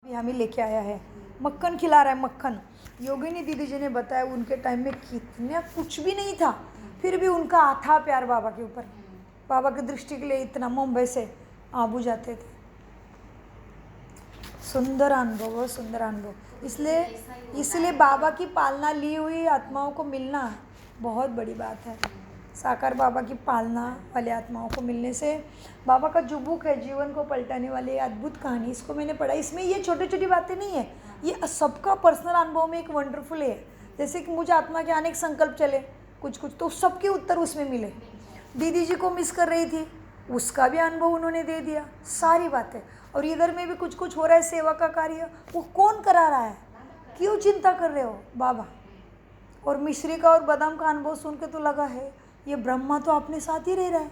हमें लेके आया है, मक्खन खिला रहा है। मक्खन योगिनी दीदी जी ने बताया उनके टाइम में कितना कुछ भी नहीं था, फिर भी उनका था प्यार बाबा के ऊपर। बाबा की दृष्टि के लिए इतना मुंबई से आबू जाते थे। सुंदर अनुभव, सुंदर अनुभव। इसलिए बाबा की पालना ली हुई आत्माओं को मिलना बहुत बड़ी बात है। साकार बाबा की पालना वाले आत्माओं को मिलने से बाबा का जो बुक है जीवन को पलटाने वाली अद्भुत कहानी, इसको मैंने पढ़ा। इसमें ये छोटी छोटी बातें नहीं है, ये सबका पर्सनल अनुभव में एक वंडरफुल है। जैसे कि मुझे आत्मा के अनेक संकल्प चले कुछ तो सबके उत्तर उसमें मिले। दीदी जी को मिस कर रही थी, उसका भी अनुभव उन्होंने दे दिया, सारी बातें। और इधर में भी कुछ हो रहा है सेवा का कार्य, वो कौन करा रहा है, क्यों चिंता कर रहे हो, बाबा। और मिश्री का और बादाम का अनुभव सुन के तो लगा है ये ब्रह्मा तो अपने साथ ही रह रहा है,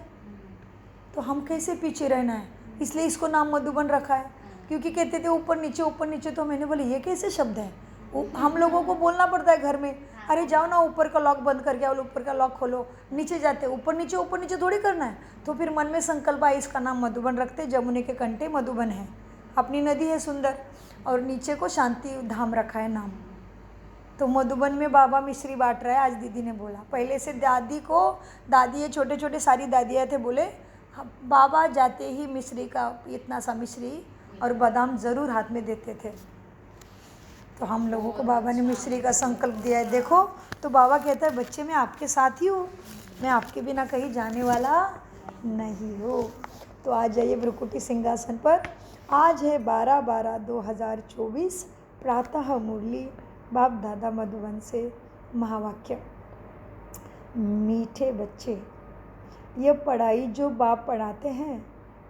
तो हम कैसे पीछे रहना है। इसलिए इसको नाम मधुबन रखा है, क्योंकि कहते थे ऊपर नीचे। तो मैंने बोले ये कैसे शब्द है। हम लोगों को बोलना पड़ता है घर में, अरे जाओ ना ऊपर का लॉक बंद करके आओ, ऊपर का लॉक खोलो। नीचे जाते ऊपर नीचे थोड़ी करना है। तो फिर मन में संकल्प आया इसका नाम मधुबन रखते, जमुने के कंठे मधुबन है, अपनी नदी है सुंदर, और नीचे को शांति धाम रखा है नाम। तो मधुबन में बाबा मिश्री बांट रहा है। आज दीदी ने बोला, पहले से दादी ये छोटे छोटे सारी दादियाँ थे, बोले बाबा जाते ही मिश्री का इतना सा मिश्री और बादाम ज़रूर हाथ में देते थे। तो हम लोगों को बाबा ने मिश्री का संकल्प दिया है। देखो तो बाबा कहता है बच्चे मैं आपके साथ ही हूँ, मैं आपके बिना कहीं जाने वाला नहीं हो। तो आ जाइए भ्रुकुटी सिंहासन पर। आज है 12/12/2024, प्रातः मुरली बाप दादा मधुबन से महावाक्य। मीठे बच्चे, यह पढ़ाई जो बाप पढ़ाते हैं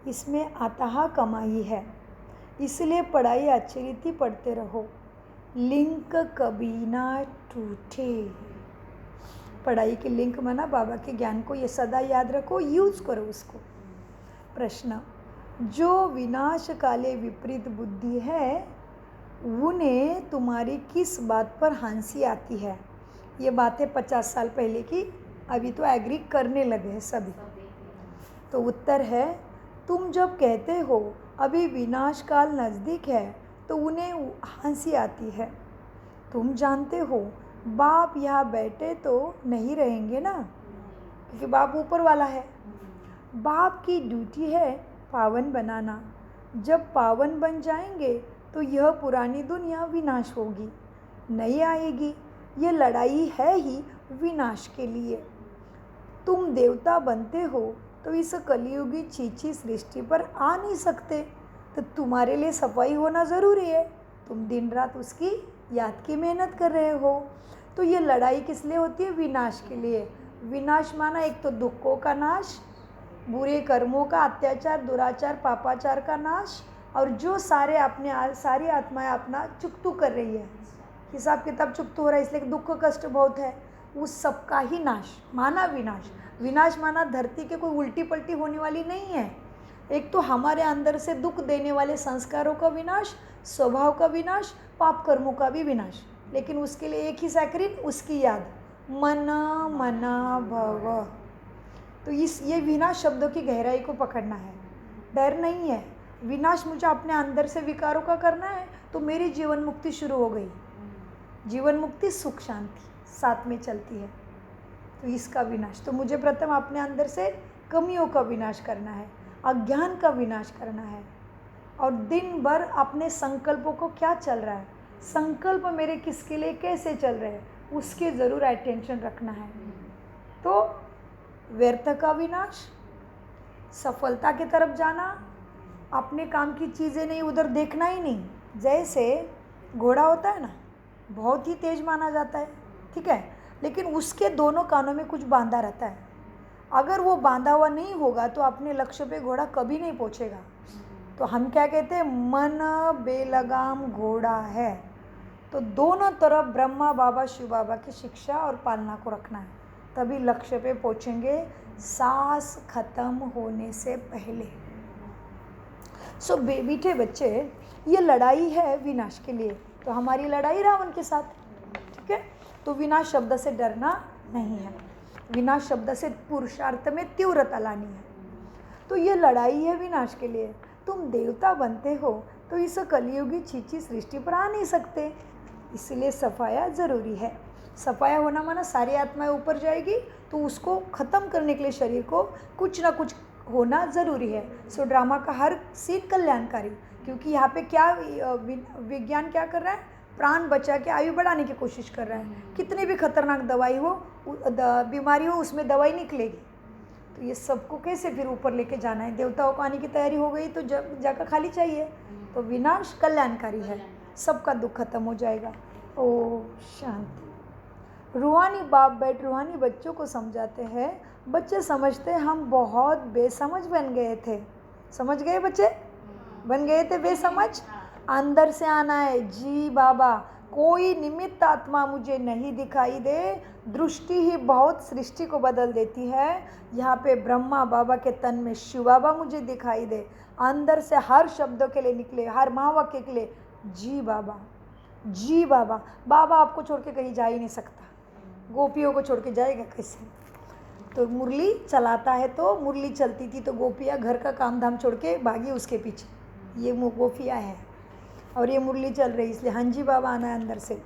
इसमें अथाह कमाई है, इसलिए पढ़ाई अच्छी रीति पढ़ते रहो, लिंक कभी ना टूटे। पढ़ाई के लिंक माना बाबा के ज्ञान को, ये सदा याद रखो, यूज करो उसको। प्रश्न, जो विनाश काले विपरीत बुद्धि है उन्हें तुम्हारी किस बात पर हंसी आती है। ये बातें 50 साल पहले की, अभी तो एग्री करने लगे हैं सभी। तो उत्तर है, तुम जब कहते हो अभी विनाश काल नज़दीक है तो उन्हें हंसी आती है। तुम जानते हो बाप यहाँ बैठे तो नहीं रहेंगे ना, क्योंकि बाप ऊपर वाला है। बाप की ड्यूटी है पावन बनाना। जब पावन बन जाएंगे तो यह पुरानी दुनिया विनाश होगी, नहीं आएगी। यह लड़ाई है ही विनाश के लिए। तुम देवता बनते हो तो इस कलियुगी चीची सृष्टि पर आ नहीं सकते, तो तुम्हारे लिए सफाई होना ज़रूरी है। तुम दिन रात उसकी याद की मेहनत कर रहे हो। तो ये लड़ाई किस लिए होती है, विनाश के लिए। विनाश माना एक तो दुखों का नाश, बुरे कर्मों का, अत्याचार दुराचार पापाचार का नाश, और जो सारी आत्माएं अपना चुकतू कर रही है, हिसाब किताब चुकतू हो रहा है, इसलिए दुख कष्ट बहुत है, उस सब का ही नाश माना विनाश। विनाश माना धरती के कोई उल्टी पलटी होने वाली नहीं है। एक तो हमारे अंदर से दुख देने वाले संस्कारों का विनाश, स्वभाव का विनाश, पाप कर्मों का भी विनाश। लेकिन उसके लिए एक ही सैकरिन, उसकी याद, मन मना भव। तो ये विनाश शब्दों की गहराई को पकड़ना है, डर नहीं है। विनाश मुझे अपने अंदर से विकारों का करना है, तो मेरी जीवन मुक्ति शुरू हो गई। जीवन मुक्ति सुख शांति साथ में चलती है। तो इसका विनाश, तो मुझे प्रथम अपने अंदर से कमियों का विनाश करना है, अज्ञान का विनाश करना है, और दिन भर अपने संकल्पों को क्या चल रहा है, संकल्प मेरे किसके लिए कैसे चल रहे हैं, उसके ज़रूर अटेंशन रखना है। तो व्यर्थ का विनाश, सफलता की तरफ जाना, अपने काम की चीज़ें नहीं, उधर देखना ही नहीं। जैसे घोड़ा होता है ना, बहुत ही तेज माना जाता है, ठीक है, लेकिन उसके दोनों कानों में कुछ बांधा रहता है। अगर वो बांधा हुआ नहीं होगा तो अपने लक्ष्य पे घोड़ा कभी नहीं पहुंचेगा। तो हम क्या कहते हैं, मन बेलगाम घोड़ा है। तो दोनों तरफ ब्रह्मा बाबा शिव बाबा की शिक्षा और पालना को रखना है, तभी लक्ष्य पे पहुंचेंगे, सांस खत्म होने से पहले। सो मीठे बच्चे, ये लड़ाई है विनाश के लिए। तो हमारी लड़ाई रावण के साथ, ठीक है। तो विनाश शब्द से डरना नहीं है, विनाश शब्द से पुरुषार्थ में तीव्रता लानी है। तो ये लड़ाई है विनाश के लिए। तुम देवता बनते हो तो इस कलियुगी चीची सृष्टि पर आ नहीं सकते। इसलिए सफाया ज़रूरी है। सफाया होना माना सारी आत्माएं ऊपर जाएगी, तो उसको ख़त्म करने के लिए शरीर को कुछ ना कुछ होना ज़रूरी है। सो ड्रामा का हर सीन कल्याणकारी, क्योंकि यहाँ पे क्या विज्ञान क्या कर रहा है, प्राण बचा के आयु बढ़ाने की कोशिश कर रहा है। कितनी भी खतरनाक दवाई हो, बीमारी हो, उसमें दवाई निकलेगी। तो ये सबको कैसे फिर ऊपर लेके जाना है। देवताओं को आने की तैयारी हो गई तो जाकर खाली चाहिए। तो विनाश कल्याणकारी है, सबका दुख खत्म हो जाएगा। ओ शांति। रूहानी बाप बैठ रूहानी बच्चों को समझाते हैं। बच्चे समझते हैं हम बहुत बेसमझ बन गए थे। समझ गए बच्चे? बन गए थे बेसमझ। अंदर से आना है, जी बाबा कोई निमित्त आत्मा मुझे नहीं दिखाई दे, दृष्टि ही बहुत सृष्टि को बदल देती है। यहाँ पे ब्रह्मा बाबा के तन में शिव बाबा मुझे दिखाई दे, अंदर से हर शब्दों के लिए निकले, हर महावाक्य के लिए जी बाबा, जी बाबा। बाबा आपको छोड़ के कहीं जा ही नहीं सकता, गोपियों को छोड़ के जाएगा कैसे? तो मुरली चलाता है, तो मुरली चलती थी तो गोपियाँ घर का काम धाम छोड़ के भागी उसके पीछे, ये गोपियाँ हैं और ये मुरली चल रही, इसलिए हाँ जी बाबा आना है अंदर से।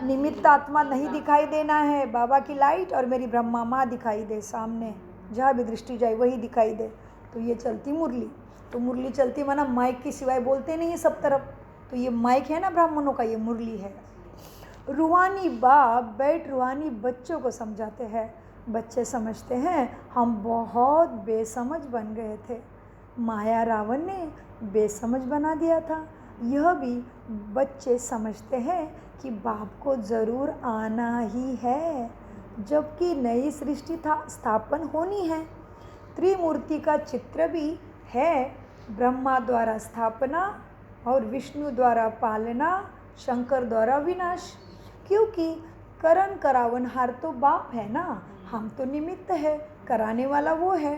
निमित्त आत्मा नहीं दिखाई देना है, बाबा की लाइट और मेरी ब्रह्मा माँ दिखाई दे सामने, जहाँ भी दृष्टि जाए वही दिखाई दे। तो ये चलती मुरली, तो मुरली चलती माना माइक के सिवाय बोलते नहीं है सब तरफ, तो ये माइक है ना ब्राह्मणों का, ये मुरली है। रूहानी बाप बैठ रूहानी बच्चों को समझाते हैं। बच्चे समझते हैं हम बहुत बेसमझ बन गए थे, माया रावण ने बेसमझ बना दिया था। यह भी बच्चे समझते हैं कि बाप को ज़रूर आना ही है, जबकि नई सृष्टि स्थापन होनी है। त्रिमूर्ति का चित्र भी है, ब्रह्मा द्वारा स्थापना और विष्णु द्वारा पालना, शंकर द्वारा विनाश। क्योंकि करण करावनहार तो बाप है ना, हम तो निमित्त है, कराने वाला वो है।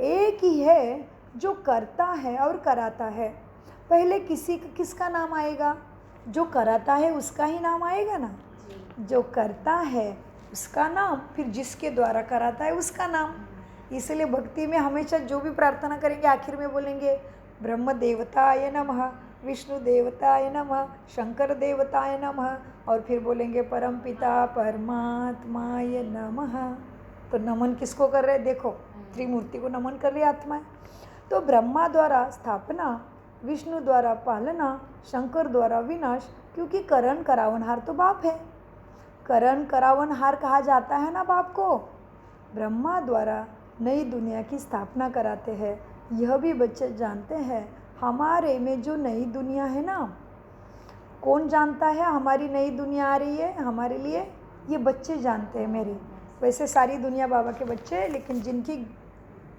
एक ही है जो करता है और कराता है। पहले किसका नाम आएगा? जो कराता है उसका ही नाम आएगा ना। जो करता है उसका नाम, फिर जिसके द्वारा कराता है उसका नाम। इसलिए भक्ति में हमेशा जो भी प्रार्थना करेंगे आखिर में बोलेंगे ब्रह्म देवताय नमः, विष्णु देवताय नमः, शंकर देवताय नमः, और फिर बोलेंगे परम पिता परमात्माय नमः। तो नमन किसको कर रहे हैं? देखो त्रिमूर्ति को नमन कर रही आत्मा है। तो ब्रह्मा द्वारा स्थापना, विष्णु द्वारा पालना, शंकर द्वारा विनाश, क्योंकि करण करावनहार तो बाप है। करण करावनहार कहा जाता है ना बाप को। ब्रह्मा द्वारा नई दुनिया की स्थापना कराते हैं। यह भी बच्चे जानते हैं हमारे में जो नई दुनिया है ना, कौन जानता है हमारी नई दुनिया आ रही है हमारे लिए? ये बच्चे जानते हैं मेरे। वैसे सारी दुनिया बाबा के बच्चे, लेकिन जिनकी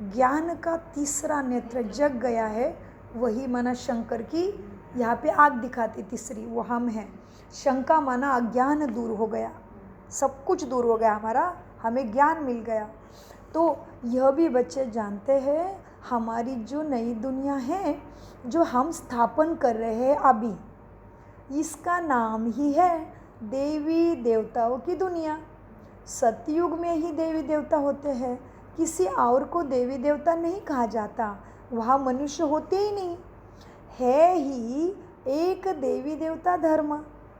ज्ञान का तीसरा नेत्र जग गया है वही माना शंकर की यहाँ पे आग दिखाती तीसरी, वो हम हैं। शंका माना अज्ञान दूर हो गया, सब कुछ दूर हो गया हमारा, हमें ज्ञान मिल गया। तो यह भी बच्चे जानते हैं हमारी जो नई दुनिया है जो हम स्थापन कर रहे हैं अभी, इसका नाम ही है देवी देवताओं की दुनिया। सतयुग में ही देवी देवता होते हैं, किसी और को देवी देवता नहीं कहा जाता, वहाँ मनुष्य होते ही नहीं। है ही एक देवी देवता धर्म,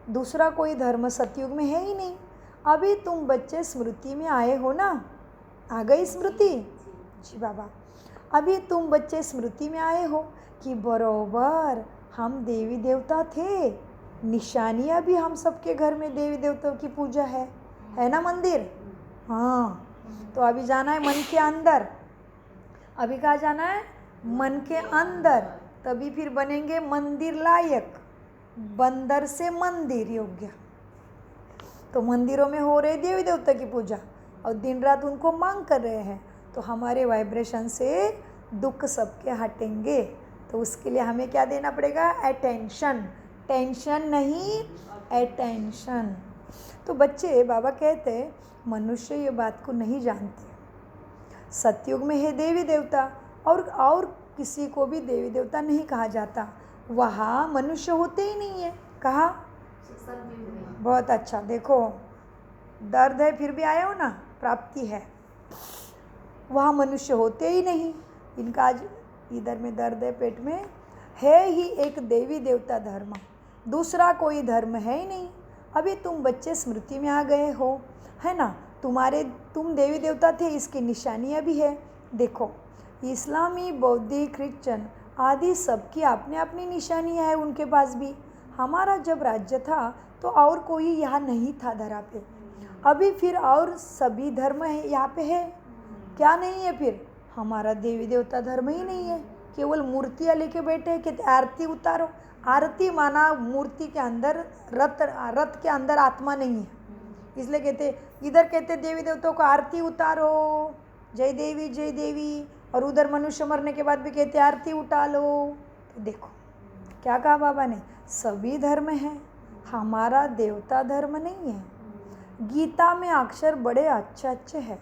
दूसरा कोई धर्म सतयुग में है ही नहीं। अभी तुम बच्चे स्मृति में आए हो ना, आ गई स्मृति? जी बाबा, अभी तुम बच्चे स्मृति में आए हो कि बरोबर हम देवी देवता थे। निशानियाँ भी हम सबके घर में देवी देवताओं की पूजा है ना मंदिर? हाँ, तो अभी जाना है मन के अंदर। अभी कहाँ जाना है? मन के अंदर, तभी फिर बनेंगे मंदिर लायक, बंदर से मंदिर योग्य। तो मंदिरों में हो रही देवी देवता की पूजा और दिन रात उनको मांग कर रहे हैं, तो हमारे वाइब्रेशन से दुख सबके हटेंगे। तो उसके लिए हमें क्या देना पड़ेगा? अटेंशन, टेंशन नहीं, अटेंशन। तो बच्चे बाबा कहते मनुष्य ये बात को नहीं जानते। सतयुग में है देवी देवता और किसी को भी देवी देवता नहीं कहा जाता, वहाँ मनुष्य होते ही नहीं है। कहा? बहुत अच्छा, देखो दर्द है फिर भी आए हो ना, प्राप्ति है। वहाँ मनुष्य होते ही नहीं। इनका आज इधर में दर्द है पेट में, है ही एक देवी देवता धर्म, दूसरा कोई धर्म है ही नहीं। अभी तुम बच्चे स्मृति में आ गए हो, है ना। तुम देवी देवता थे, इसकी निशानियाँ भी है। देखो, इस्लामी, बौद्धिक, क्रिश्चन आदि सबकी अपनी अपनी निशानियाँ है उनके पास भी। हमारा जब राज्य था तो और कोई यहाँ नहीं था धरा पे। अभी फिर और सभी धर्म है यहाँ पे है, क्या नहीं है फिर? हमारा देवी देवता धर्म ही नहीं है, केवल मूर्तियाँ लेके बैठे हैं। कहते आरती उतारो। आरती माना मूर्ति के अंदर रथ के अंदर आत्मा नहीं है, इसलिए कहते, इधर कहते देवी देवताओं को आरती उतारो, जय देवी, और उधर मनुष्य मरने के बाद भी कहते आरती उठा लो। तो देखो क्या कहा बाबा ने, सभी धर्म हैं, हमारा देवता धर्म नहीं है। गीता में अक्षर बड़े अच्छे हैं,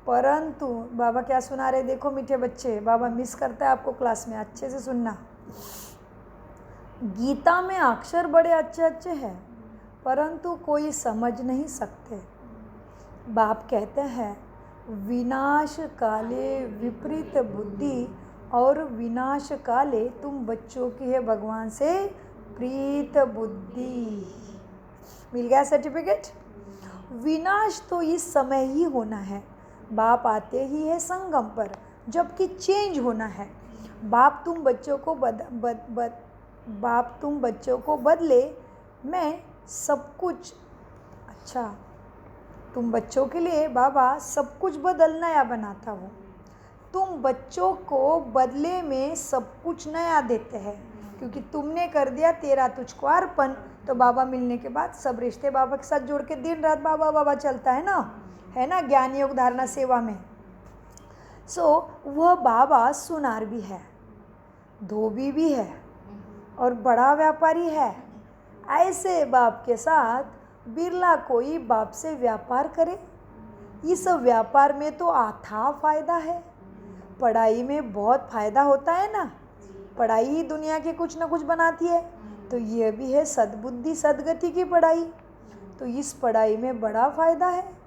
परंतु बाबा क्या सुना रहे देखो मीठे बच्चे, बाबा मिस करता है आपको क्लास में, अच्छे से सुनना। गीता में अक्षर बड़े अच्छे हैं, परंतु कोई समझ नहीं सकते। बाप कहते हैं विनाश काले विपरीत बुद्धि, और विनाश काले तुम बच्चों की है भगवान से प्रीत बुद्धि। मिल गया सर्टिफिकेट। विनाश तो इस समय ही होना है, बाप आते ही है संगम पर, जबकि चेंज होना है। बाप तुम बच्चों को बदले, मैं सब कुछ, अच्छा, तुम बच्चों के लिए बाबा सब कुछ बदल नया बनाता हूँ। तुम बच्चों को बदले में सब कुछ नया देते हैं, क्योंकि तुमने कर दिया तेरा तुझको अर्पण। तो बाबा मिलने के बाद सब रिश्ते बाबा के साथ जोड़ के दिन रात बाबा चलता है ना, ज्ञान योग धारणा सेवा में। वह बाबा सुनार भी है, धोबी भी है, और बड़ा व्यापारी है। ऐसे बाप के साथ बिरला कोई बाप से व्यापार करे। इस व्यापार में तो अथाह फायदा है। पढ़ाई में बहुत फायदा होता है ना, पढ़ाई ही दुनिया के कुछ ना कुछ बनाती है। तो यह भी है सद्बुद्धि सद्गति की पढ़ाई। तो इस पढ़ाई में बड़ा फायदा है।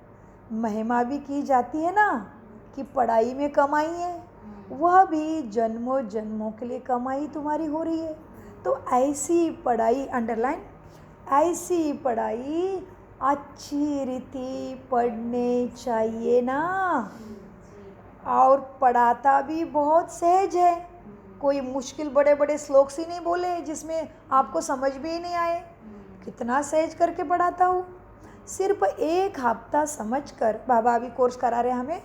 महिमा भी की जाती है ना कि पढ़ाई में कमाई है, वह भी जन्मों जन्मों के लिए कमाई तुम्हारी हो रही है। तो ऐसी पढ़ाई, अंडरलाइन, ऐसी पढ़ाई अच्छी रीति पढ़ने चाहिए ना। और पढ़ाता भी बहुत सहज है, कोई मुश्किल बड़े बड़े श्लोक ही नहीं बोले जिसमें आपको समझ भी नहीं आए। कितना सहज करके पढ़ाता हूँ। सिर्फ एक हफ्ता समझकर, बाबा अभी कोर्स करा रहे हमें,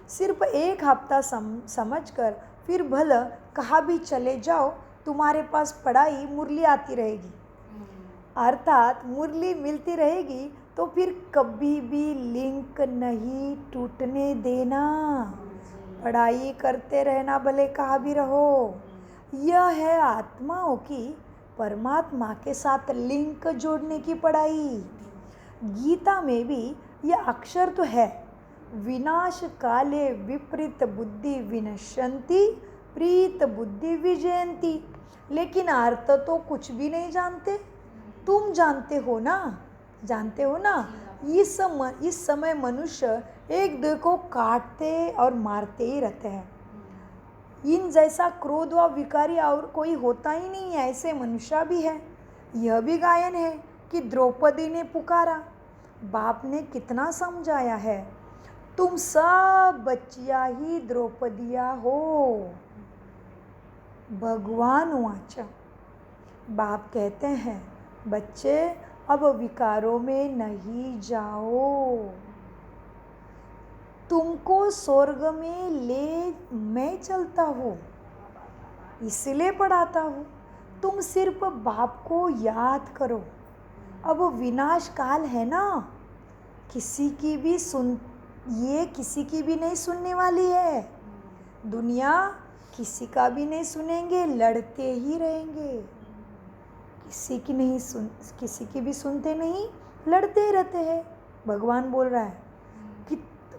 सिर्फ एक हफ्ता समझकर फिर भला कहाँ भी चले जाओ, तुम्हारे पास पढ़ाई मुरली आती रहेगी, अर्थात मुरली मिलती रहेगी। तो फिर कभी भी लिंक नहीं टूटने देना, पढ़ाई करते रहना, भले कहाँ भी रहो। यह है आत्माओं की परमात्मा के साथ लिंक जोड़ने की पढ़ाई। गीता में भी यह अक्षर तो है, विनाश काले विपरीत बुद्धि विनश्यन्ति प्रीत बुद्धि विजयन्ति, लेकिन अर्थ तो कुछ भी नहीं जानते। तुम जानते हो ना। इस समय मनुष्य एक दूसरे को काटते और मारते ही रहते हैं। इन जैसा क्रोध व विकारी और कोई होता ही नहीं है, ऐसे मनुष्य भी है। यह भी गायन है कि द्रौपदी ने पुकारा, बाप ने कितना समझाया है, तुम सब बच्चियाँ ही द्रौपदिया हो। भगवान वाच, बाप कहते हैं बच्चे अब विकारों में नहीं जाओ, तुमको स्वर्ग में ले मैं चलता हूँ, इसलिए पढ़ाता हूँ। तुम सिर्फ बाप को याद करो। अब विनाश काल है ना, किसी की भी नहीं सुनने वाली है। दुनिया किसी का भी नहीं सुनेंगे, लड़ते ही रहेंगे। किसी की भी सुनते नहीं, लड़ते रहते हैं। भगवान बोल रहा है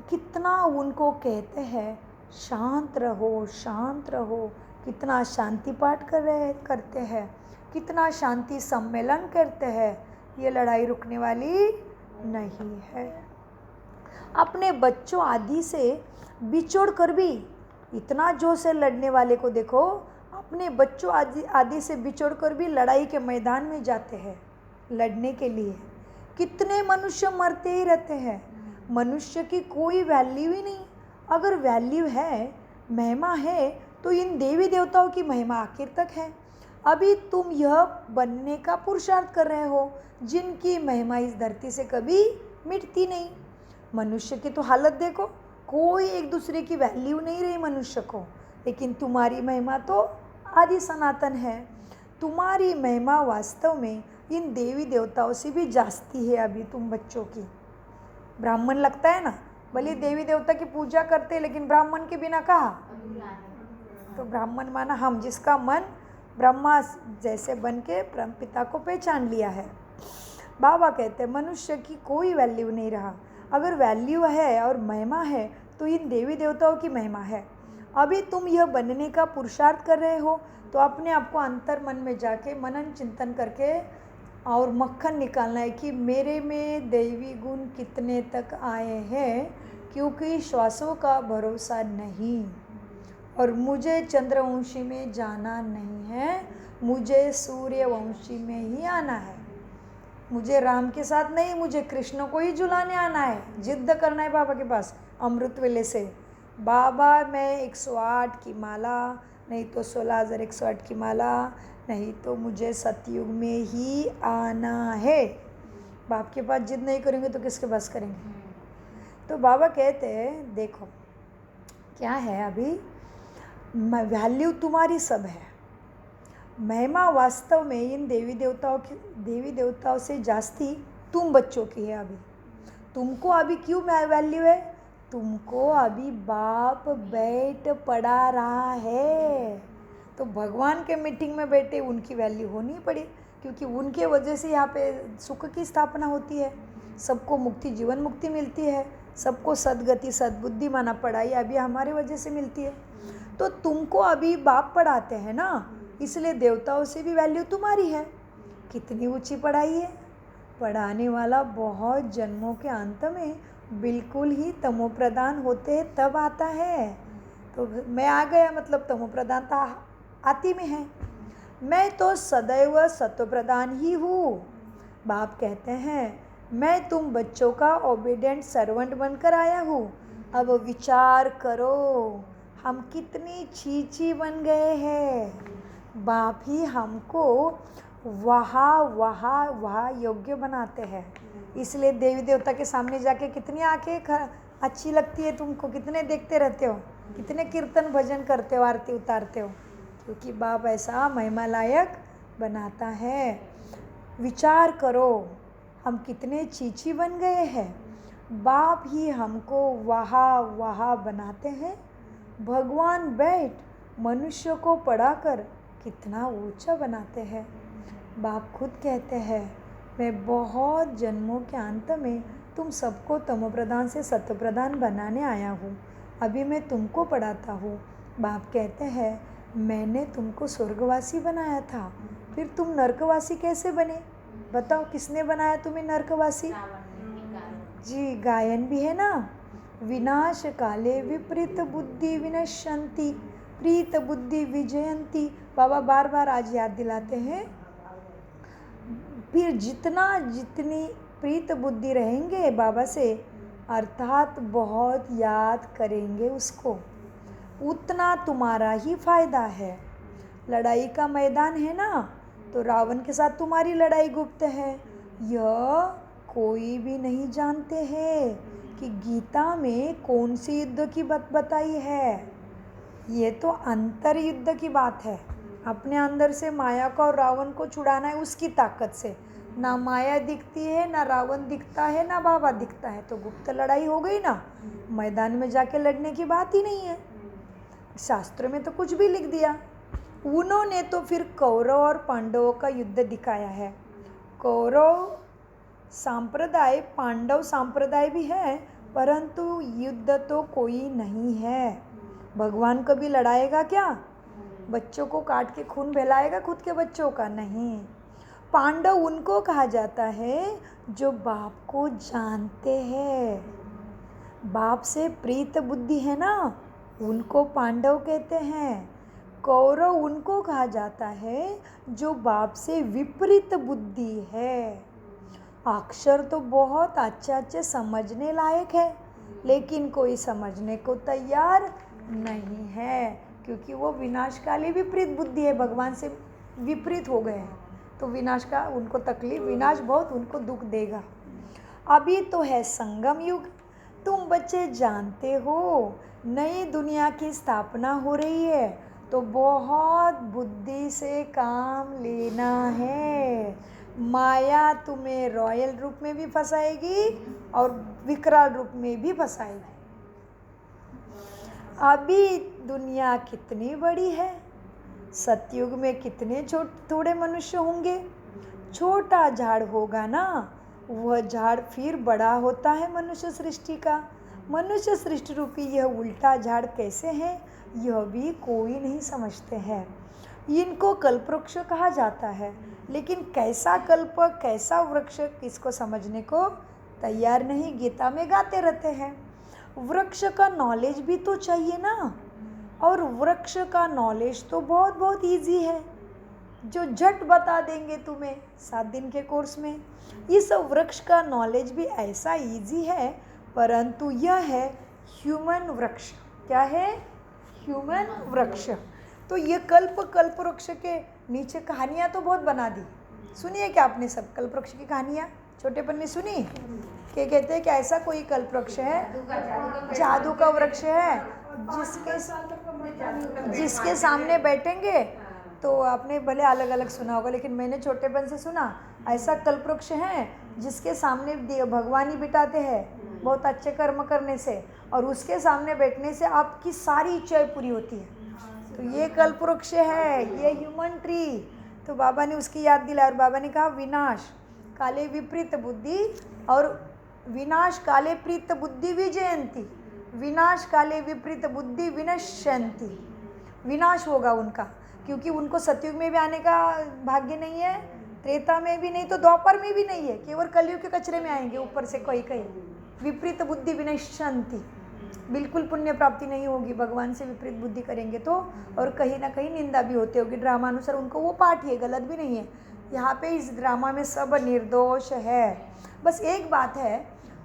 कितना उनको कहते हैं शांत रहो, कितना शांति पाठ करते हैं, कितना शांति सम्मेलन करते हैं। ये लड़ाई रुकने वाली नहीं है। अपने बच्चों आदि से बिछोड़ कर भी इतना जोर से लड़ने वाले को देखो, अपने बच्चों आदि से बिछोड़ कर भी लड़ाई के मैदान में जाते हैं लड़ने के लिए। कितने मनुष्य मरते ही रहते हैं, मनुष्य की कोई वैल्यू ही नहीं। अगर वैल्यू है, महिमा है, तो इन देवी देवताओं की महिमा आखिर तक है। अभी तुम यह बनने का पुरुषार्थ कर रहे हो जिनकी महिमा इस धरती से कभी मिटती नहीं। मनुष्य की तो हालत देखो, कोई एक दूसरे की वैल्यू नहीं रही मनुष्य को, लेकिन तुम्हारी महिमा तो आदि सनातन है। तुम्हारी महिमा वास्तव में इन देवी देवताओं से भी जास्ती है अभी तुम बच्चों की। ब्राह्मण लगता है ना, भले देवी देवता की पूजा करते लेकिन ब्राह्मण के बिना कहा, तो ब्राह्मण माना हम जिसका मन ब्रह्मा जैसे बन के पिता को पहचान लिया है। बाबा कहते हैं मनुष्य की कोई वैल्यू नहीं रहा। अगर वैल्यू है और महिमा है तो इन देवी देवताओं की महिमा है। अभी तुम यह बनने का पुरुषार्थ कर रहे हो, तो अपने आप को अंतर मन में जाके मनन चिंतन करके और मक्खन निकालना है कि मेरे में दैवी गुण कितने तक आए हैं, क्योंकि श्वासों का भरोसा नहीं और मुझे चंद्रवंशी में जाना नहीं है, मुझे सूर्यवंशी में ही आना है। मुझे राम के साथ नहीं, मुझे कृष्ण को ही झुलाने आना है, जिद्द करना है बाबा के पास अमृत वेले से। बाबा मैं 108 की माला, नहीं तो 16,108 की माला, नहीं तो मुझे सतयुग में ही आना है। बाप के पास जिद नहीं करेंगे तो किसके पास करेंगे। तो बाबा कहते हैं देखो क्या है, अभी वैल्यू तुम्हारी सब है, महिमा वास्तव में इन देवी देवताओं से जास्ती तुम बच्चों की है। अभी तुमको अभी क्यों वैल्यू है, तुमको अभी बाप बैठ पढ़ा रहा है, तो भगवान के मीटिंग में बैठे उनकी वैल्यू होनी पड़ी, क्योंकि उनके वजह से यहाँ पे सुख की स्थापना होती है, सबको मुक्ति जीवन मुक्ति मिलती है, सबको सद्गति सद्बुद्धि माना पढ़ाई अभी हमारे वजह से मिलती है। तो तुमको अभी बाप पढ़ाते हैं ना, इसलिए देवताओं से भी वैल्यू तुम्हारी है। कितनी ऊंची पढ़ाई है, पढ़ाने वाला बहुत जन्मों के अंत में बिल्कुल ही तमो प्रधान होते हैं तब आता है। तो मैं आ गया मतलब तमो प्रधानता आती में है, मैं तो सदैव सत्व प्रधान ही हूँ। बाप कहते हैं मैं तुम बच्चों का ओबीडिएंट सर्वेंट बनकर आया हूँ। अब विचार करो हम कितनी चीची बन गए हैं। बाप ही हमको वहाँ योग्य बनाते हैं। इसलिए देवी देवता के सामने जाके कितनी आंखें अच्छी लगती है तुमको, कितने देखते रहते हो, कितने कीर्तन भजन करते हो, आरती उतारते हो, क्योंकि बाप ऐसा महिमा लायक बनाता है। विचार करो हम कितने चीची बन गए हैं, बाप ही हमको वहाँ बनाते हैं। भगवान बैठ मनुष्य को पढ़ाकर कितना ऊंचा बनाते हैं। बाप खुद कहते हैं मैं बहुत जन्मों के अंत में तुम सबको तमो प्रधान से सत्व प्रधान बनाने आया हूँ, अभी मैं तुमको पढ़ाता हूँ। बाप कहते हैं मैंने तुमको स्वर्गवासी बनाया था, फिर तुम नरकवासी कैसे बने, बताओ किसने बनाया तुम्हें नरकवासी। जी गायन भी है ना, विनाश काले विपरीत बुद्धि विनश्यंती प्रीत बुद्धि विजयंती। बाबा बार बार आज याद दिलाते हैं, फिर जितनी प्रीत बुद्धि रहेंगे बाबा से, अर्थात बहुत याद करेंगे उसको, उतना तुम्हारा ही फायदा है। लड़ाई का मैदान है ना, तो रावण के साथ तुम्हारी लड़ाई गुप्त है, यह कोई भी नहीं जानते हैं कि गीता में कौन सी युद्ध की बात बताई है। ये तो अंतर युद्ध की बात है, अपने अंदर से माया को और रावण को छुड़ाना है उसकी ताकत से। ना माया दिखती है, ना रावण दिखता है, ना बाबा दिखता है, तो गुप्त लड़ाई हो गई ना, मैदान में जाके लड़ने की बात ही नहीं है। शास्त्रों में तो कुछ भी लिख दिया। उन्होंने तो फिर कौरव और पांडवों का युद्ध दिखाया है। कौरव सांप्रदाय पांडव सांप्रदाय भी है, परंतु युद्ध तो कोई नहीं है। भगवान कभी लड़ाएगा क्या, बच्चों को काट के खून बहलाएगा खुद के बच्चों का, नहीं। पांडव उनको कहा जाता है जो बाप को जानते हैं, बाप से प्रीत बुद्धि है ना, उनको पांडव कहते हैं। कौरव उनको कहा जाता है जो बाप से विपरीत बुद्धि है। अक्षर तो बहुत अच्छे समझने लायक है, लेकिन कोई समझने को तैयार नहीं है, क्योंकि वो विनाशकाली विपरीत बुद्धि है, भगवान से विपरीत हो गए हैं। तो विनाश का उनको तकलीफ, विनाश बहुत उनको दुख देगा। अभी तो है संगम युग। तुम बच्चे जानते हो नई दुनिया की स्थापना हो रही है, तो बहुत बुद्धि से काम लेना है। माया तुम्हें रॉयल रूप में भी फंसाएगी और विकराल रूप में भी फंसाएगी। अभी दुनिया कितनी बड़ी है, सतयुग में कितने थोड़े मनुष्य होंगे। छोटा झाड़ होगा ना, वह झाड़ फिर बड़ा होता है मनुष्य सृष्टि का। मनुष्य सृष्टि रूपी यह उल्टा झाड़ कैसे है, यह भी कोई नहीं समझते हैं। इनको कल्पवृक्ष कहा जाता है, लेकिन कैसा कल्प, कैसा वृक्ष, किसको समझने को तैयार नहीं। गीता में गाते रहते हैं। वृक्ष का नॉलेज भी तो चाहिए ना, और वृक्ष का नॉलेज तो बहुत बहुत ईजी है, जो झट बता देंगे तुम्हें 7 दिन के कोर्स में। इस वृक्ष का नॉलेज भी ऐसा ईजी है, परंतु यह है ह्यूमन वृक्ष। क्या है? ह्यूमन वृक्ष। तो ये कल्प वृक्ष के नीचे कहानियाँ तो बहुत बना दी। सुनिए क्या आपने सब कल्प वृक्ष की कहानियाँ छोटेपन में सुनी? कि कहते हैं कि ऐसा कोई कल्प वृक्ष है, जादू का वृक्ष है, जिसके सामने बैठेंगे तो आपने भले अलग अलग सुना होगा, लेकिन मैंने छोटेपन से सुना ऐसा कल्प वृक्ष है जिसके सामने भगवान ही बिठाते हैं बहुत अच्छे कर्म करने से, और उसके सामने बैठने से आपकी सारी इच्छाएं पूरी होती है। तो ये कल्प वृक्ष है, ये ह्यूमन ट्री। तो बाबा ने उसकी याद दिलाई और बाबा ने कहा विनाश काले विपरीत बुद्धि और विनाश काले प्रीत बुद्धि विजयंती, विनाश काले विपरीत बुद्धि विनश्यंती। विनाश होगा उनका, क्योंकि उनको सतयुग में भी आने का भाग्य नहीं है, त्रेता में भी नहीं, तो द्वापर में भी नहीं है, केवल कलयुग के कचरे में आएंगे ऊपर से कहीं कहीं। विपरीत बुद्धि विनश्यंती, बिल्कुल पुण्य प्राप्ति नहीं होगी भगवान से विपरीत बुद्धि करेंगे तो, और कहीं ना कहीं निंदा भी होती होगी। ड्रामा अनुसार उनको वो पाठ है, गलत भी नहीं है। यहाँ पे इस ड्रामा में सब निर्दोष है। बस एक बात है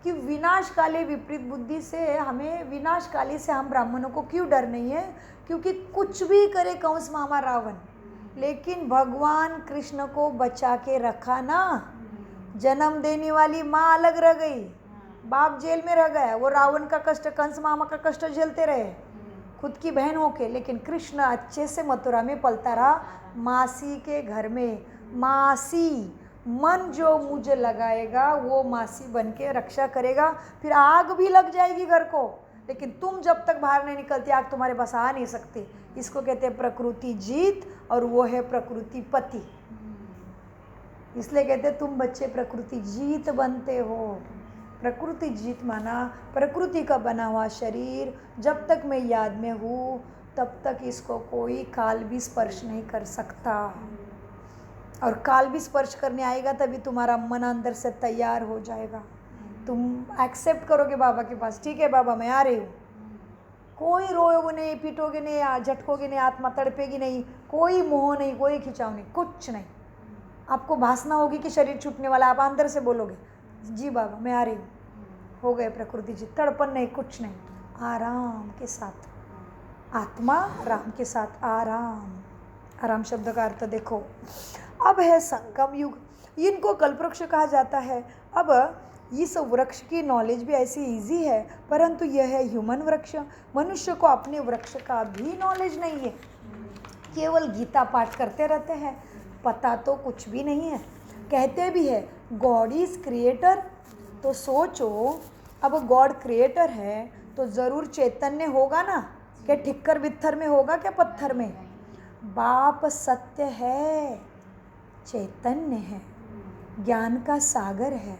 कि विनाशकाली विपरीत बुद्धि से हमें, विनाशकाली से हम ब्राह्मणों को क्यों डर नहीं है, क्योंकि कुछ भी करे कंस मामा रावण, लेकिन भगवान कृष्ण को बचा के रखा ना। जन्म देने वाली माँ अलग रह गई, बाप जेल में रह गया, वो रावण का कष्ट, कंस मामा का कष्ट झेलते रहे खुद की बहन होके, लेकिन कृष्ण अच्छे से मथुरा में पलता रहा, मासी के घर में। मासी, मन जो मुझे लगाएगा वो मासी बन के रक्षा करेगा। फिर आग भी लग जाएगी घर को, लेकिन तुम जब तक बाहर नहीं निकलती आग तुम्हारे पास आ नहीं सकती। इसको कहते हैं प्रकृति जीत, और वो है प्रकृति पति। इसलिए कहते हैं तुम बच्चे प्रकृति जीत बनते हो। प्रकृति जीत माना प्रकृति का बना हुआ शरीर, जब तक मैं याद में हूँ तब तक इसको कोई काल भी स्पर्श नहीं कर सकता, और काल भी स्पर्श करने आएगा तभी तुम्हारा मन अंदर से तैयार हो जाएगा। तुम एक्सेप्ट करोगे बाबा के पास, ठीक है बाबा मैं आ रही हूँ। कोई रोओगे नहीं, पीटोगे नहीं, झटकोगे नहीं, आत्मा तड़पेगी नहीं, कोई मोह नहीं, कोई खिंचाव नहीं, कुछ नहीं। आपको भासना होगी कि शरीर छूटने वाला, आप अंदर से बोलोगे जी बाबा मैं आ रही हूँ। हो गए प्रकृति जी, तड़पन नहीं, कुछ नहीं, आराम के साथ आत्मा, राम के साथ आराम। आराम शब्द का अर्थ देखो। अब है संगम युग, इनको कल्पवृक्ष कहा जाता है। अब इस वृक्ष की नॉलेज भी ऐसी इजी है, परंतु यह है ह्यूमन वृक्ष। मनुष्य को अपने वृक्ष का भी नॉलेज नहीं है, केवल गीता पाठ करते रहते हैं, पता तो कुछ भी नहीं है। कहते भी है गॉड इज क्रिएटर, तो सोचो अब गॉड क्रिएटर है तो ज़रूर चैतन्य होगा ना, क्या ठिक्कर बित्थर में होगा क्या पत्थर में? बाप सत्य है, चैतन्य है, ज्ञान का सागर है।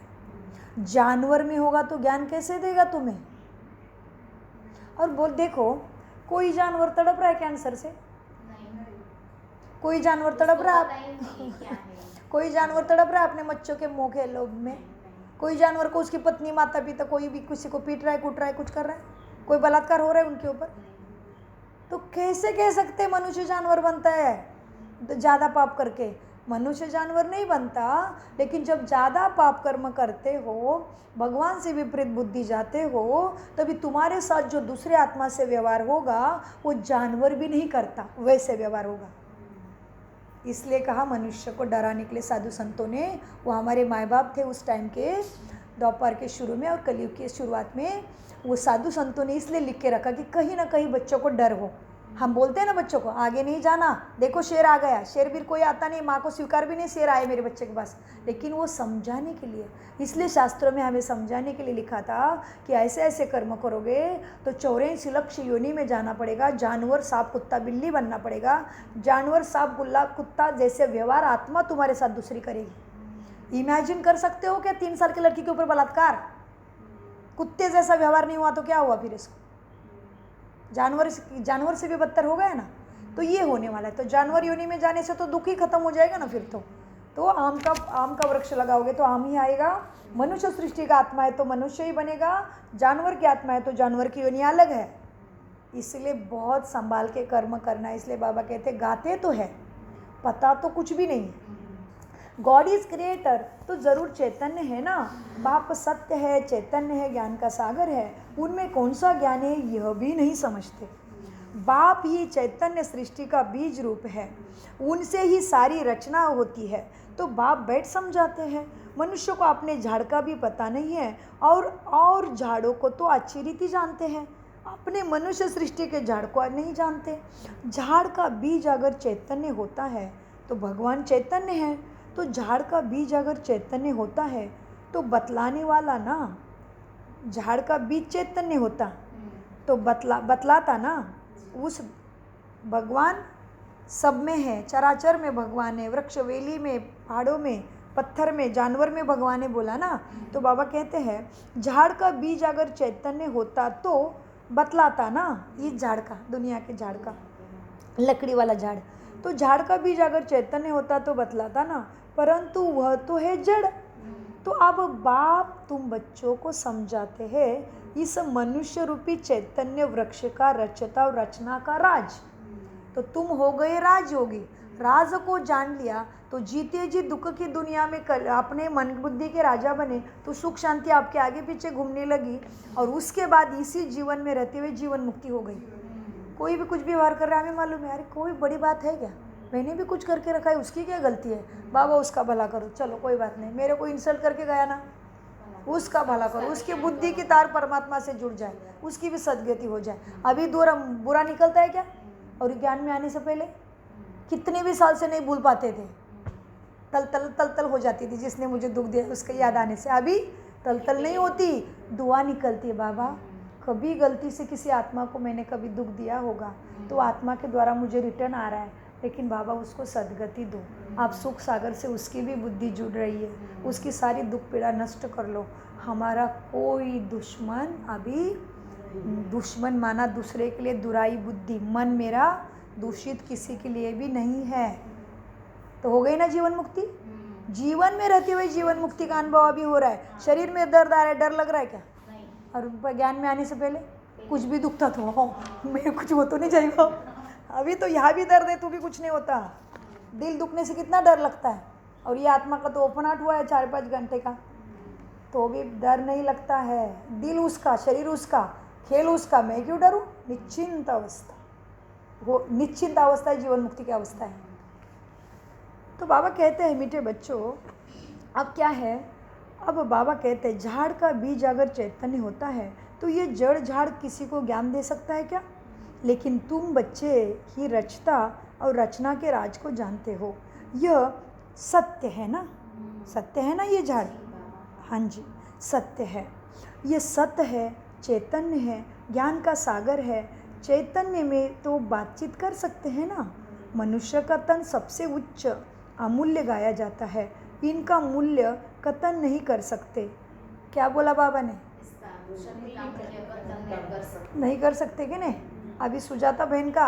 जानवर में होगा तो ज्ञान कैसे देगा तुम्हें? और बोल देखो, कोई जानवर तड़प रहा है कैंसर से, कोई जानवर तड़प रहा है कोई जानवर तड़प रहा है अपने बच्चों के मोह के लोभ में, कोई जानवर को उसकी पत्नी, माता पिता, कोई भी किसी को पीट रहा है, कूट रहा है, कुछ कर रहा है, कोई बलात्कार हो रहा है उनके ऊपर, तो कैसे कह सकते मनुष्य जानवर बनता है ज़्यादा पाप करके? मनुष्य जानवर नहीं बनता, लेकिन जब ज़्यादा पाप कर्म करते हो, भगवान से विपरीत बुद्धि जाते हो, तभी तुम्हारे साथ जो दूसरे आत्मा से व्यवहार होगा वो जानवर भी नहीं करता वैसे व्यवहार होगा। इसलिए कहा मनुष्य को डराने के लिए साधु संतों ने, वो हमारे माँ बाप थे उस टाइम के द्वापर के शुरू में और कलयुग की शुरुआत में, वो साधु संतों ने इसलिए लिख के रखा कि कहीं ना कहीं बच्चों को डर हो। हम बोलते हैं ना बच्चों को आगे नहीं जाना, देखो शेर आ गया, शेर भी कोई आता नहीं, माँ को स्वीकार भी नहीं शेर आए मेरे बच्चे के पास, लेकिन वो समझाने के लिए, इसलिए शास्त्रों में हमें समझाने के लिए लिखा था कि ऐसे ऐसे कर्म करोगे तो 84 लक्ष योनि में जाना पड़ेगा, जानवर सांप कुत्ता बिल्ली बनना पड़ेगा, जानवर सांप गुल्ला कुत्ता जैसे व्यवहार आत्मा तुम्हारे साथ दूसरी करेगी। इमेजिन कर सकते हो क्या 3 साल की लड़की के ऊपर बलात्कार? कुत्ते जैसा व्यवहार नहीं हुआ तो क्या हुआ फिर इसको? जानवर से भी बदतर हो गया ना। तो ये होने वाला है। तो जानवर योनि में जाने से तो दुख ही खत्म हो जाएगा ना फिर तो आम का वृक्ष लगाओगे तो आम ही आएगा। मनुष्य सृष्टि का आत्मा है तो मनुष्य ही बनेगा, जानवर की आत्मा है तो जानवर की योनि अलग है। इसलिए बहुत संभाल के कर्म करना है। इसलिए बाबा कहते गाते तो है, पता तो कुछ भी नहीं है। गॉड इज क्रिएटर तो ज़रूर चैतन्य है ना, बाप सत्य है, चैतन्य है, ज्ञान का सागर है, उनमें कौन सा ज्ञान है यह भी नहीं समझते। बाप ही चैतन्य सृष्टि का बीज रूप है, उनसे ही सारी रचना होती है। तो बाप बैठ समझाते हैं। मनुष्य को अपने झाड़ का भी पता नहीं है और झाड़ों को तो अच्छी रीति जानते हैं, अपने मनुष्य सृष्टि के झाड़ को नहीं जानते। झाड़ का बीज अगर चैतन्य होता है तो भगवान चैतन्य है, तो झाड़ का बीज अगर चैतन्य होता है तो बतलाने वाला ना, झाड़ का बीज चैतन्य होता तो बतलाता ना। उस भगवान सब में है, चराचर में भगवान है, वृक्ष वेली में, पहाड़ों में, पत्थर में, जानवर में भगवान ने बोला ना। तो बाबा कहते हैं झाड़ का बीज अगर चैतन्य होता तो बतलाता ना। इस झाड़ का, दुनिया के झाड़ का, लकड़ी वाला झाड़, तो झाड़ का बीज अगर चैतन्य होता तो बतलाता ना, परंतु वह तो है जड़। तो अब बाप तुम बच्चों को समझाते हैं इस मनुष्य रूपी चैतन्य वृक्ष का रचता और रचना का राज। तो तुम हो गए राजयोगी, राज को जान लिया तो जीते जी दुख की दुनिया में अपने मन बुद्धि के राजा बने, तो सुख शांति आपके आगे पीछे घूमने लगी और उसके बाद इसी जीवन में रहते हुए जीवन मुक्ति हो गई। कोई भी कुछ भी व्यवहार कर रहा है, हमें मालूम है अरे कोई बड़ी बात है क्या, मैंने भी कुछ करके रखा है, उसकी क्या गलती है, बाबा उसका भला करो, चलो कोई बात नहीं, मेरे को इंसल्ट करके गया ना, उसका भला करो, उसकी बुद्धि की तार परमात्मा से जुड़ जाए, उसकी भी सदगति हो जाए। अभी बुरा निकलता है क्या? और ज्ञान में आने से पहले कितने भी साल से नहीं भूल पाते थे, तल हो जाती थी, जिसने मुझे दुख दिया उसके याद आने से अभी तल नहीं होती, दुआ निकलती है। बाबा कभी गलती से किसी आत्मा को मैंने कभी दुख दिया होगा तो आत्मा के द्वारा मुझे रिटर्न आ रहा है, लेकिन बाबा उसको सदगति दो, आप सुख सागर से उसकी भी बुद्धि जुड़ रही है, उसकी सारी दुख पीड़ा नष्ट कर लो। हमारा कोई दुश्मन अभी दुश्मन माना दूसरे के लिए दुराई बुद्धि, मन मेरा दूषित किसी के लिए भी नहीं है। तो हो गई ना जीवन मुक्ति। जीवन में रहते हुए जीवन मुक्ति का अनुभव अभी हो रहा है। शरीर में दर्द आ रहा है, डर लग रहा है क्या? और ज्ञान में आने से पहले कुछ भी दुखता तो मैं कुछ हो तो नहीं जाएगा, अभी तो यहाँ भी दर्द है तो भी कुछ नहीं होता। दिल दुखने से कितना डर लगता है, और ये आत्मा का तो ओपन हार्ट हुआ है 4-5 घंटे का, तो भी डर नहीं लगता है। दिल उसका, शरीर उसका, खेल उसका, मैं क्यों डरूं? निश्चिंत अवस्था, वो निश्चिंत अवस्था है, जीवन मुक्ति की अवस्था है। तो बाबा कहते हैं मीठे बच्चों, अब क्या है, अब बाबा कहते हैं झाड़ का बीज अगर चैतन्य होता है तो ये जड़ झाड़ किसी को ज्ञान दे सकता है क्या? लेकिन तुम बच्चे ही रचता और रचना के राज को जानते हो। यह सत्य है ना, सत्य है ना ये झाड़? हाँ जी सत्य है, ये सत्य है, चैतन्य है, ज्ञान का सागर है। चैतन्य में तो बातचीत कर सकते हैं ना। मनुष्य का तन सबसे उच्च अमूल्य गाया जाता है, इनका मूल्य कथन नहीं कर सकते। क्या बोला बाबा ने? नहीं कर सकते कि नहीं? अभी सुजाता बहन का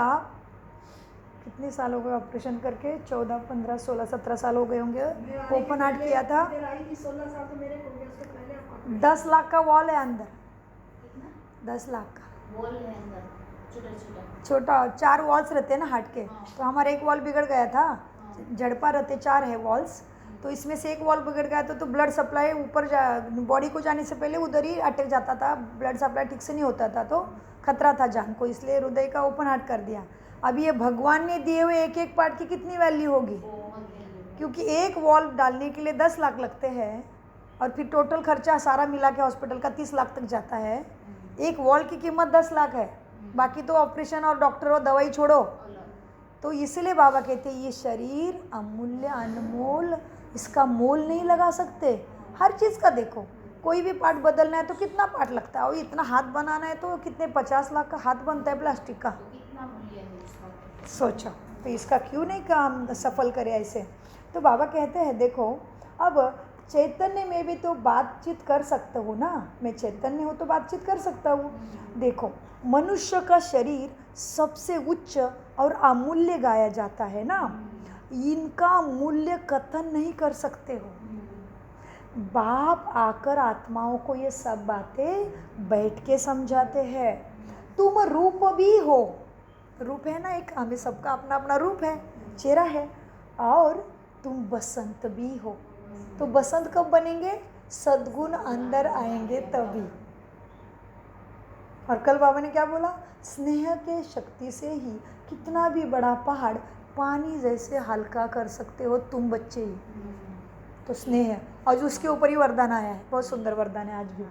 कितने साल हो गए ऑपरेशन करके? 14, 15, 16, 17 साल हो गए होंगे। ओपन हार्ट किया था। 10 लाख का वॉल है अंदर, 10 लाख का वॉल है अंदर। छोटा 4 वॉल्स रहते हैं ना हार्ट के, तो हमारा एक वॉल बिगड़ गया था, झड़पा रहते 4 है वॉल्स, तो इसमें से एक वॉल बिगड़ गया तो ब्लड सप्लाई ऊपर बॉडी को जाने से पहले उधर ही अटक जाता था, ब्लड सप्लाई ठीक से नहीं होता था, तो खतरा था जान को, इसलिए हृदय का ओपन हार्ट कर दिया। अब ये भगवान ने दिए हुए एक एक पार्ट की कितनी वैल्यू होगी, क्योंकि एक वॉल डालने के लिए 10 लाख लगते हैं, और फिर टोटल खर्चा सारा मिला के हॉस्पिटल का 30 लाख तक जाता है। एक वॉल की कीमत 10 लाख है, बाकी तो ऑपरेशन और डॉक्टर और दवाई छोड़ो। तो इसलिए बाबा कहते हैं ये शरीर अमूल्य अनमोल, इसका मोल नहीं लगा सकते। हर चीज़ का देखो, कोई भी पार्ट बदलना है तो कितना पार्ट लगता है, और इतना हाथ बनाना है तो कितने 50 लाख का हाथ बनता है प्लास्टिक का, सोचो। तो इसका क्यों नहीं काम सफल करे ऐसे। तो बाबा कहते हैं देखो, अब चैतन्य में भी तो बातचीत कर सकता हूँ ना, मैं चैतन्य हूँ तो बातचीत कर सकता हूँ। देखो मनुष्य का शरीर सबसे उच्च और अमूल्य गाया जाता है ना, इनका मूल्य कथन नहीं कर सकते हो। बाप आकर आत्माओं को ये सब बातें बैठ के समझाते हैं। तुम रूप भी हो, रूप है ना एक, हमें सबका अपना अपना रूप है, चेहरा है, और तुम बसंत भी हो। तो बसंत कब बनेंगे, सद्गुण अंदर आएंगे तभी। और कल बाबा ने क्या बोला, स्नेह के शक्ति से ही कितना भी बड़ा पहाड़ पानी जैसे हल्का कर सकते हो तुम बच्चे ही। तो स्नेह, और उसके ऊपर ही वरदान आया है, बहुत सुंदर वरदान है आज भी।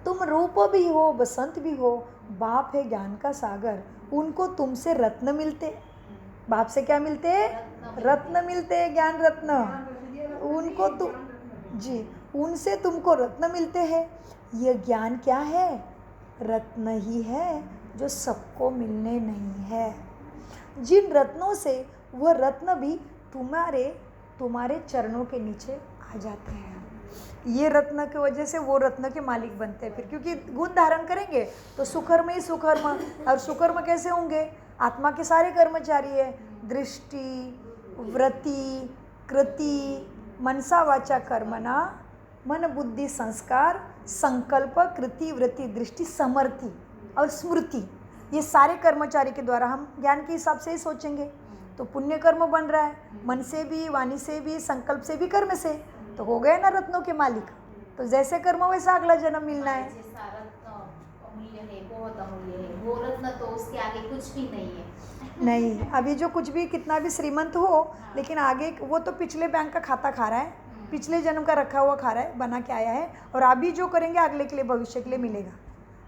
तुम रूप भी हो, बसंत भी हो, बाप है ज्ञान का सागर, उनको तुमसे रत्न मिलते। बाप से क्या मिलते हैं, रत्न मिलते हैं, ज्ञान रत्न। उनको तुम जी, उनसे तुमको रत्न मिलते हैं। ये ज्ञान क्या है, रत्न ही है जो सबको मिलने नहीं है। जिन रत्नों से वह रत्न भी तुम्हारे चरणों के नीचे आ जाते हैं। ये रत्न की वजह से वो रत्न के मालिक बनते हैं फिर, क्योंकि गुण धारण करेंगे तो सुकर्म ही सुकर्म। और सुकर्म कैसे होंगे, आत्मा के सारे कर्मचारी है, दृष्टि वृत्ति कृति मनसा वाचा कर्मणा, मन बुद्धि संस्कार संकल्प कृति वृत्ति दृष्टि समर्थि और स्मृति, ये सारे कर्मचारी के द्वारा हम ज्ञान के हिसाब से ही सोचेंगे तो पुण्य कर्म बन रहा है, मन से भी, वाणी से भी, संकल्प से भी, कर्म से, तो हो गए ना रत्नों के मालिक। तो जैसे कर्म वैसा अगला जन्म मिलना है। अमूल्य है, बहुत अमूल्य है वो रत्न, तो उसके आगे कुछ भी नहीं है। नहीं, अभी जो कुछ भी कितना भी श्रीमंत हो, लेकिन आगे वो तो पिछले बैंक का खाता खा रहा है, पिछले जन्म का रखा हुआ खा रहा है, बना के आया है, और अभी जो करेंगे अगले के लिए, भविष्य के लिए मिलेगा।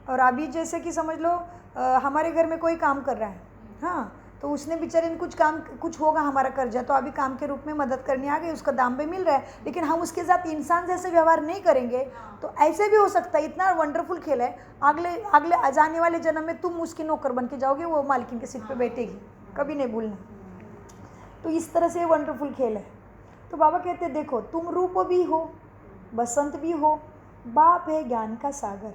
और अभी जैसे कि समझ लो हमारे घर में कोई काम कर रहा है, हाँ, तो उसने बेचारे ने कुछ होगा हमारा कर्जा, तो अभी काम के रूप में मदद करने आ गई, उसका दाम भी मिल रहा है, लेकिन हम उसके साथ इंसान जैसे व्यवहार नहीं करेंगे तो ऐसे भी हो सकता है। इतना वंडरफुल खेल है, अगले जाने वाले जन्म में तुम उसकी नौकर बन के जाओगे, वो मालकिन के सीट पे बैठेगी, कभी नहीं भूलना। तो इस तरह से वंडरफुल खेल है। तो बाबा कहते हैं देखो, तुम रूप भी हो, बसंत भी हो, बाप है ज्ञान का सागर,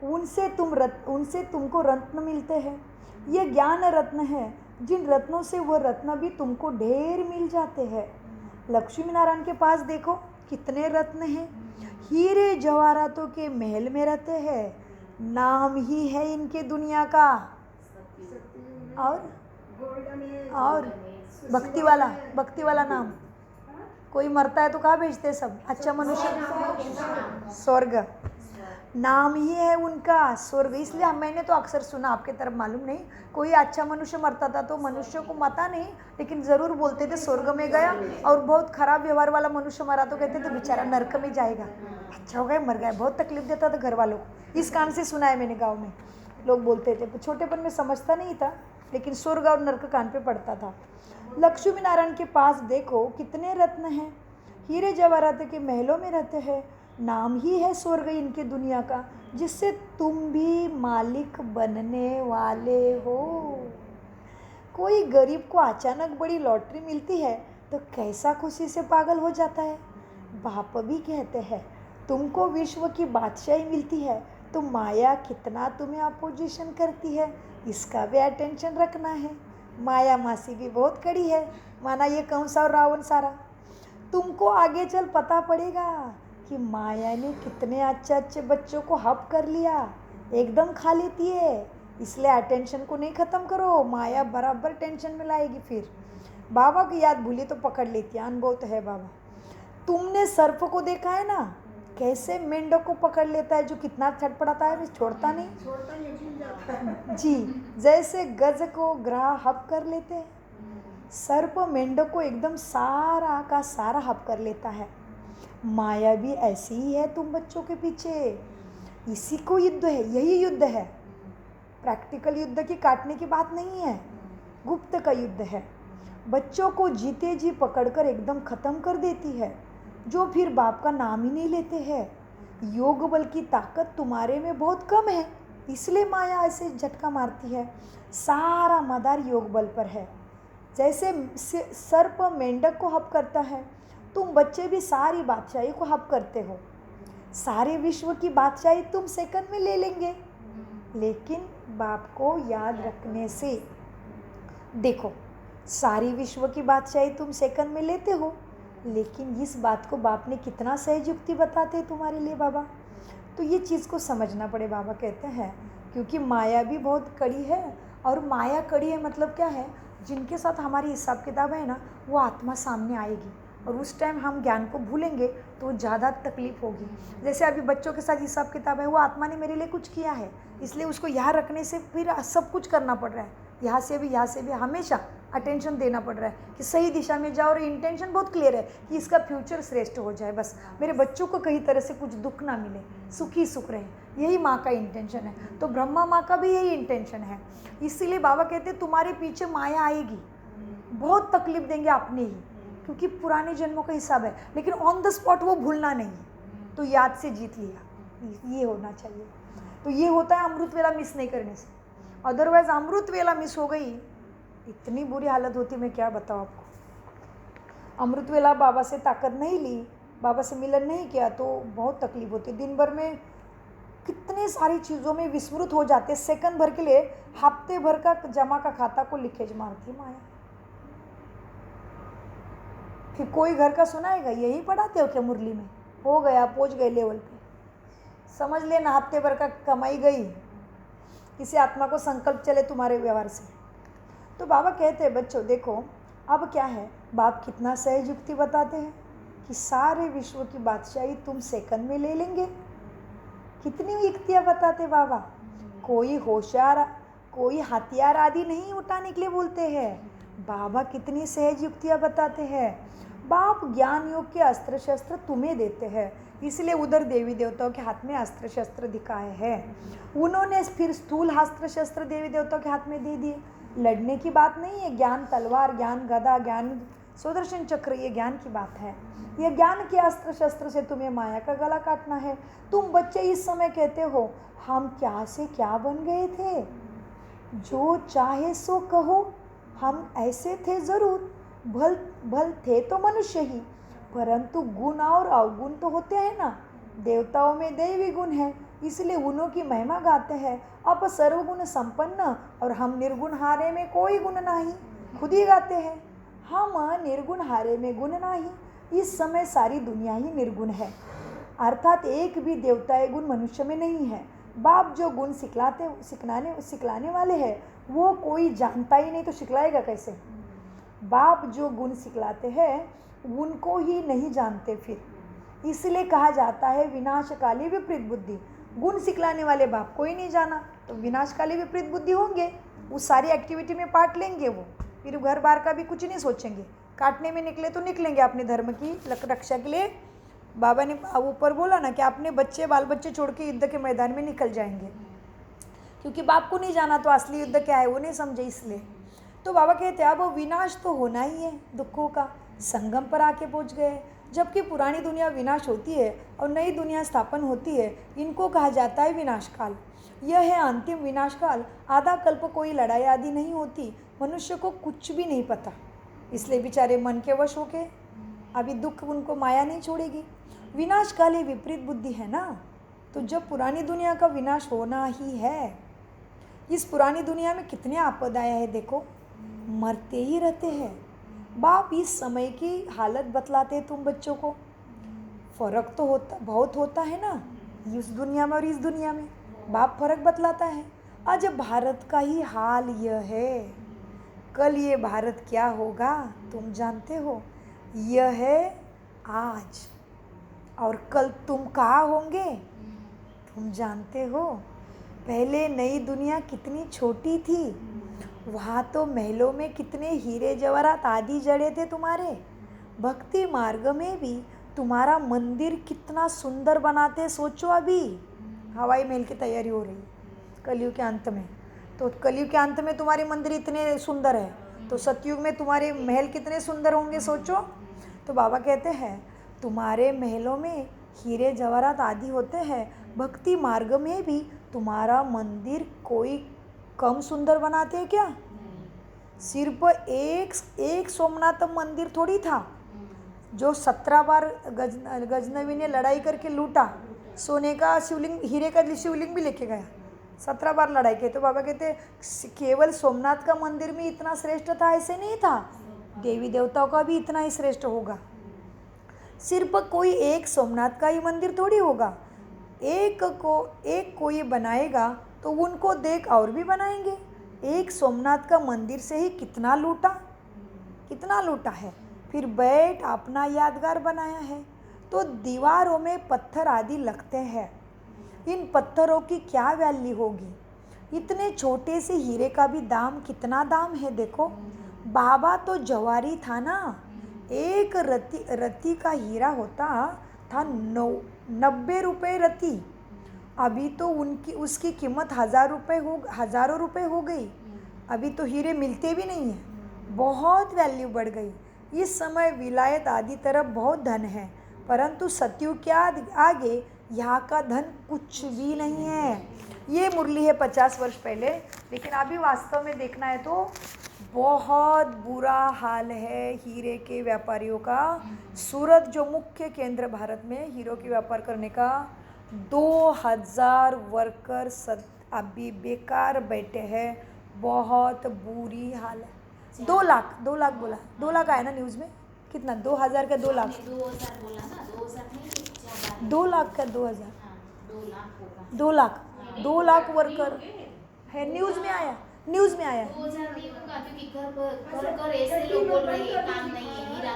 उनसे तुमको रत्न मिलते हैं। ये ज्ञान रत्न है, जिन रत्नों से वह रत्न भी तुमको ढेर मिल जाते हैं। लक्ष्मी नारायण के पास देखो कितने रत्न हैं, हीरे जवाहरातों के महल में रहते हैं, नाम ही है इनके दुनिया का। और भक्ति वाला नाम, कोई मरता है तो कहाँ भेजते सब, अच्छा मनुष्य स्वर्ग, नाम ही है उनका स्वर्ग। इसलिए मैंने तो अक्सर सुना, आपके तरफ मालूम नहीं, कोई अच्छा मनुष्य मरता था तो मनुष्य को मता नहीं, लेकिन ज़रूर बोलते थे स्वर्ग में गया, और बहुत खराब व्यवहार वाला मनुष्य मरा तो कहते थे बेचारा नरक में जाएगा, अच्छा हो गया मर गया, बहुत तकलीफ देता था घर वालों को। इस कान से सुना है मैंने, गाँव में लोग बोलते थे, छोटेपन में समझता नहीं था, लेकिन स्वर्ग और नरक कान पे पड़ता था। लक्ष्मी नारायण के पास देखो कितने रत्न हैं, हीरे जवाहरात के महलों में रहते हैं, नाम ही है स्वर्ग इनके दुनिया का, जिससे तुम भी मालिक बनने वाले हो। कोई गरीब को अचानक बड़ी लॉटरी मिलती है तो कैसा खुशी से पागल हो जाता है। बाप भी कहते हैं तुमको विश्व की बादशाही मिलती है तो माया कितना तुम्हें अपोजिशन करती है, इसका भी अटेंशन रखना है। माया मासी भी बहुत कड़ी है, माना ये कंस और रावण सारा। तुमको आगे चल पता पड़ेगा कि माया ने कितने अच्छे अच्छे बच्चों को हप कर लिया, एकदम खा लेती है, इसलिए अटेंशन को नहीं ख़त्म करो, माया बराबर टेंशन में लाएगी। फिर बाबा की याद भूली तो पकड़ लेती है, अनुभव तो है बाबा। तुमने सर्प को देखा है ना, कैसे मेंढक को पकड़ लेता है, जो कितना छटपटाता है, छोड़ता नहीं जी। जैसे गज को ग्रह हप कर लेते हैं, सर्प मेंढक को एकदम सारा का सारा हप कर लेता है। माया भी ऐसी ही है तुम बच्चों के पीछे। इसी को युद्ध है, यही युद्ध है। प्रैक्टिकल युद्ध की काटने की बात नहीं है, गुप्त का युद्ध है। बच्चों को जीते जी पकड़कर एकदम ख़त्म कर देती है, जो फिर बाप का नाम ही नहीं लेते हैं। योग बल की ताकत तुम्हारे में बहुत कम है, इसलिए माया ऐसे झटका मारती है। सारा मदार योग बल पर है। जैसे सर्प मेंढक को हप करता है, तुम बच्चे भी सारी बादशाही को हप करते हो। सारे विश्व की बादशाही तुम सेकंड में ले लेंगे, लेकिन बाप को याद रखने से। देखो, सारी विश्व की बादशाही तुम सेकंड में लेते हो, लेकिन इस बात को बाप ने कितना सहज युक्ति बताते तुम्हारे लिए बाबा। तो ये चीज़ को समझना पड़े। बाबा कहते हैं क्योंकि माया भी बहुत कड़ी है, और माया कड़ी है मतलब क्या है, जिनके साथ हमारी हिसाब किताब है ना, वो आत्मा सामने आएगी, और उस टाइम हम ज्ञान को भूलेंगे तो ज़्यादा तकलीफ होगी। जैसे अभी बच्चों के साथ हिसाब किताब है, वो आत्मा ने मेरे लिए कुछ किया है, इसलिए उसको यहाँ रखने से फिर सब कुछ करना पड़ रहा है। यहाँ से भी हमेशा अटेंशन देना पड़ रहा है कि सही दिशा में जाओ, और इंटेंशन बहुत क्लियर है कि इसका फ्यूचर श्रेष्ठ हो जाए, बस मेरे बच्चों को कहीं तरह से कुछ दुख ना मिले, सुखी सुख रहे, यही माँ का इंटेंशन है। तो ब्रह्मा माँ का भी यही इंटेंशन है। इसीलिए बाबा कहते हैं तुम्हारे पीछे माया आएगी, बहुत तकलीफ देंगे अपने ही, क्योंकि पुराने जन्मों का हिसाब है, लेकिन ऑन द स्पॉट वो भूलना नहीं, तो याद से जीत लिया, ये होना चाहिए। तो ये होता है अमृत वेला मिस नहीं करने से। अदरवाइज अमृत वेला मिस हो गई, इतनी बुरी हालत होती, मैं क्या बताऊँ आपको। अमृत वेला बाबा से ताकत नहीं ली, बाबा से मिलन नहीं किया, तो बहुत तकलीफ होती। दिन भर में कितनी सारी चीज़ों में विस्मृत हो जाते, सेकंड भर के लिए हफ्ते भर का जमा का खाता को लीकेज मारती माया। फिर कोई घर का सुनाएगा, यही पढ़ाते हो क्या मुरली में, हो गया पहुँच गए लेवल पे, समझ लेना हफ्ते भर का कमाई गई। किसी आत्मा को संकल्प चले तुम्हारे व्यवहार से। तो बाबा कहते हैं बच्चों देखो, अब क्या है, बाप कितना सहज युक्ति बताते हैं कि सारे विश्व की बादशाही तुम सेकंड में ले लेंगे। कितनी युक्तियाँ बताते बाबा। कोई होशियार, कोई हथियार आदि नहीं उठाने के लिए बोलते हैं, बाबा कितनी सहज युक्तियाँ बताते हैं। बाप ज्ञान योग के अस्त्र शस्त्र तुम्हें देते हैं, इसलिए उधर देवी देवताओं के हाथ में अस्त्र शस्त्र दिखाए हैं। उन्होंने फिर स्थूल अस्त्र शस्त्र देवी देवताओं के हाथ में दे दिए। लड़ने की बात नहीं है, ज्ञान तलवार, ज्ञान गदा, ज्ञान सुदर्शन चक्र, ये ज्ञान की बात है। ये ज्ञान के अस्त्र शस्त्र से तुम्हें माया का गला काटना है। तुम बच्चे इस समय कहते हो हम क्या से क्या बन गए थे, जो चाहे सो कहो, हम ऐसे थे ज़रूर, भल थे तो मनुष्य ही, परंतु गुण और अवगुण तो होते हैं ना। देवताओं में दैवी गुण है, इसलिए उन्हों की महिमा गाते हैं। अब सर्वगुण संपन्न और हम निर्गुण हारे में कोई गुण नहीं, खुद ही गाते हैं हम निर्गुण हारे में गुण नहीं। इस समय सारी दुनिया ही निर्गुण है, अर्थात एक भी देवताएं गुण मनुष्य में नहीं है। बाप जो गुण सिखलाने वाले हैं वो कोई जानता ही नहीं, तो सिखलाएगा कैसे। बाप जो गुण सिखलाते हैं उनको ही नहीं जानते, फिर इसलिए कहा जाता है विनाशकाली विपरीत बुद्धि। गुण सिखलाने वाले बाप को ही नहीं जाना, तो विनाशकाली विपरीत बुद्धि होंगे, उस सारी एक्टिविटी में पार्ट लेंगे वो, फिर घर बार का भी कुछ नहीं सोचेंगे। काटने में निकले तो निकलेंगे अपने धर्म की रक्षा के लिए। बाबा ने ऊपर बोला ना कि अपने बच्चे बाल बच्चे छोड़ के युद्ध के मैदान में निकल जाएंगे, क्योंकि बाप को नहीं जाना तो असली युद्ध क्या है वो नहीं समझे, इसलिए। तो बाबा कहते हैं अब विनाश तो होना ही है, दुखों का संगम पर आके पहुंच गए। जबकि पुरानी दुनिया विनाश होती है और नई दुनिया स्थापन होती है, इनको कहा जाता है विनाश काल। यह है अंतिम विनाश काल। आधा कल्प कोई लड़ाई आदि नहीं होती, मनुष्य को कुछ भी नहीं पता, इसलिए बेचारे मन के वश होके अभी दुख उनको माया नहीं छोड़ेगी। विनाश काल ही विपरीत बुद्धि है ना, तो जब पुरानी दुनिया का विनाश होना ही है। इस पुरानी दुनिया में कितने आपदाएं हैं, देखो मरते ही रहते हैं। बाप इस समय की हालत बतलाते हैं तुम बच्चों को। फ़र्क तो बहुत होता है ना, इस दुनिया में और इस दुनिया में बाप फ़र्क बतलाता है। आज भारत का ही हाल यह है। कल ये भारत क्या होगा तुम जानते हो? यह है आज, और कल तुम कहाँ होंगे तुम जानते हो? पहले नई दुनिया कितनी छोटी थी, वहाँ तो महलों में कितने हीरे जवाहरात आदि जड़े थे तुम्हारे। भक्ति मार्ग में भी तुम्हारा मंदिर कितना सुंदर बनाते, सोचो अभी हवाई महल की तैयारी हो रही कलयुग के अंत में। तो कलयुग के अंत में तुम्हारे मंदिर इतने सुंदर है, तो सतयुग में तुम्हारे महल कितने सुंदर होंगे सोचो। तो बाबा कहते हैं तुम्हारे महलों में हीरे जवाहरात आदि होते हैं, भक्ति मार्ग में भी तुम्हारा मंदिर कोई कम सुंदर बनाते हैं क्या? सिर्फ एक सोमनाथ मंदिर थोड़ी था जो 17 बार गजनवी ने लड़ाई करके लूटा, सोने का शिवलिंग, हीरे का शिवलिंग भी लेके गया, 17 बार लड़ाई की। तो बाबा कहते केवल सोमनाथ का मंदिर में इतना श्रेष्ठ था ऐसे नहीं था, देवी देवताओं का भी इतना ही श्रेष्ठ होगा। सिर्फ कोई एक सोमनाथ का ही मंदिर थोड़ी होगा, एक कोई बनाएगा तो उनको देख और भी बनाएंगे। एक सोमनाथ का मंदिर से ही कितना लूटा है, फिर बैठ अपना यादगार बनाया है। तो दीवारों में पत्थर आदि लगते हैं, इन पत्थरों की क्या वैल्यू होगी? इतने छोटे से हीरे का भी दाम कितना दाम है देखो। बाबा तो जवारी था ना, एक रत्ती का हीरा होता था 90 रुपये रत्ती, अभी तो उसकी कीमत हज़ारों रुपये हो गई। अभी तो हीरे मिलते भी नहीं हैं, बहुत वैल्यू बढ़ गई। इस समय विलायत आदि तरफ बहुत धन है, परंतु सतयुग के आगे यहाँ का धन कुछ भी नहीं है। ये मुरली है 50 वर्ष पहले, लेकिन अभी वास्तव में देखना है तो बहुत बुरा हाल है हीरे के व्यापारियों का। सूरत जो मुख्य केंद्र भारत में हीरो के व्यापार करने का, 2000 वर्कर्स अभी बेकार बैठे हैं, बहुत बुरी हाल है। 2 लाख बोला, 2 लाख आया ना न्यूज़ में, कितना 2000 का 2 लाख, 2000 बोला ना, 2000 नहीं, 2 लाख का 2000, हाँ, 2 लाख होगा। 2 लाख वर्कर है, न्यूज़ में आया। 2000 नहीं होगा, क्योंकि घर ऐसे लोग बोल रहे हैं काम नहीं है, हीरा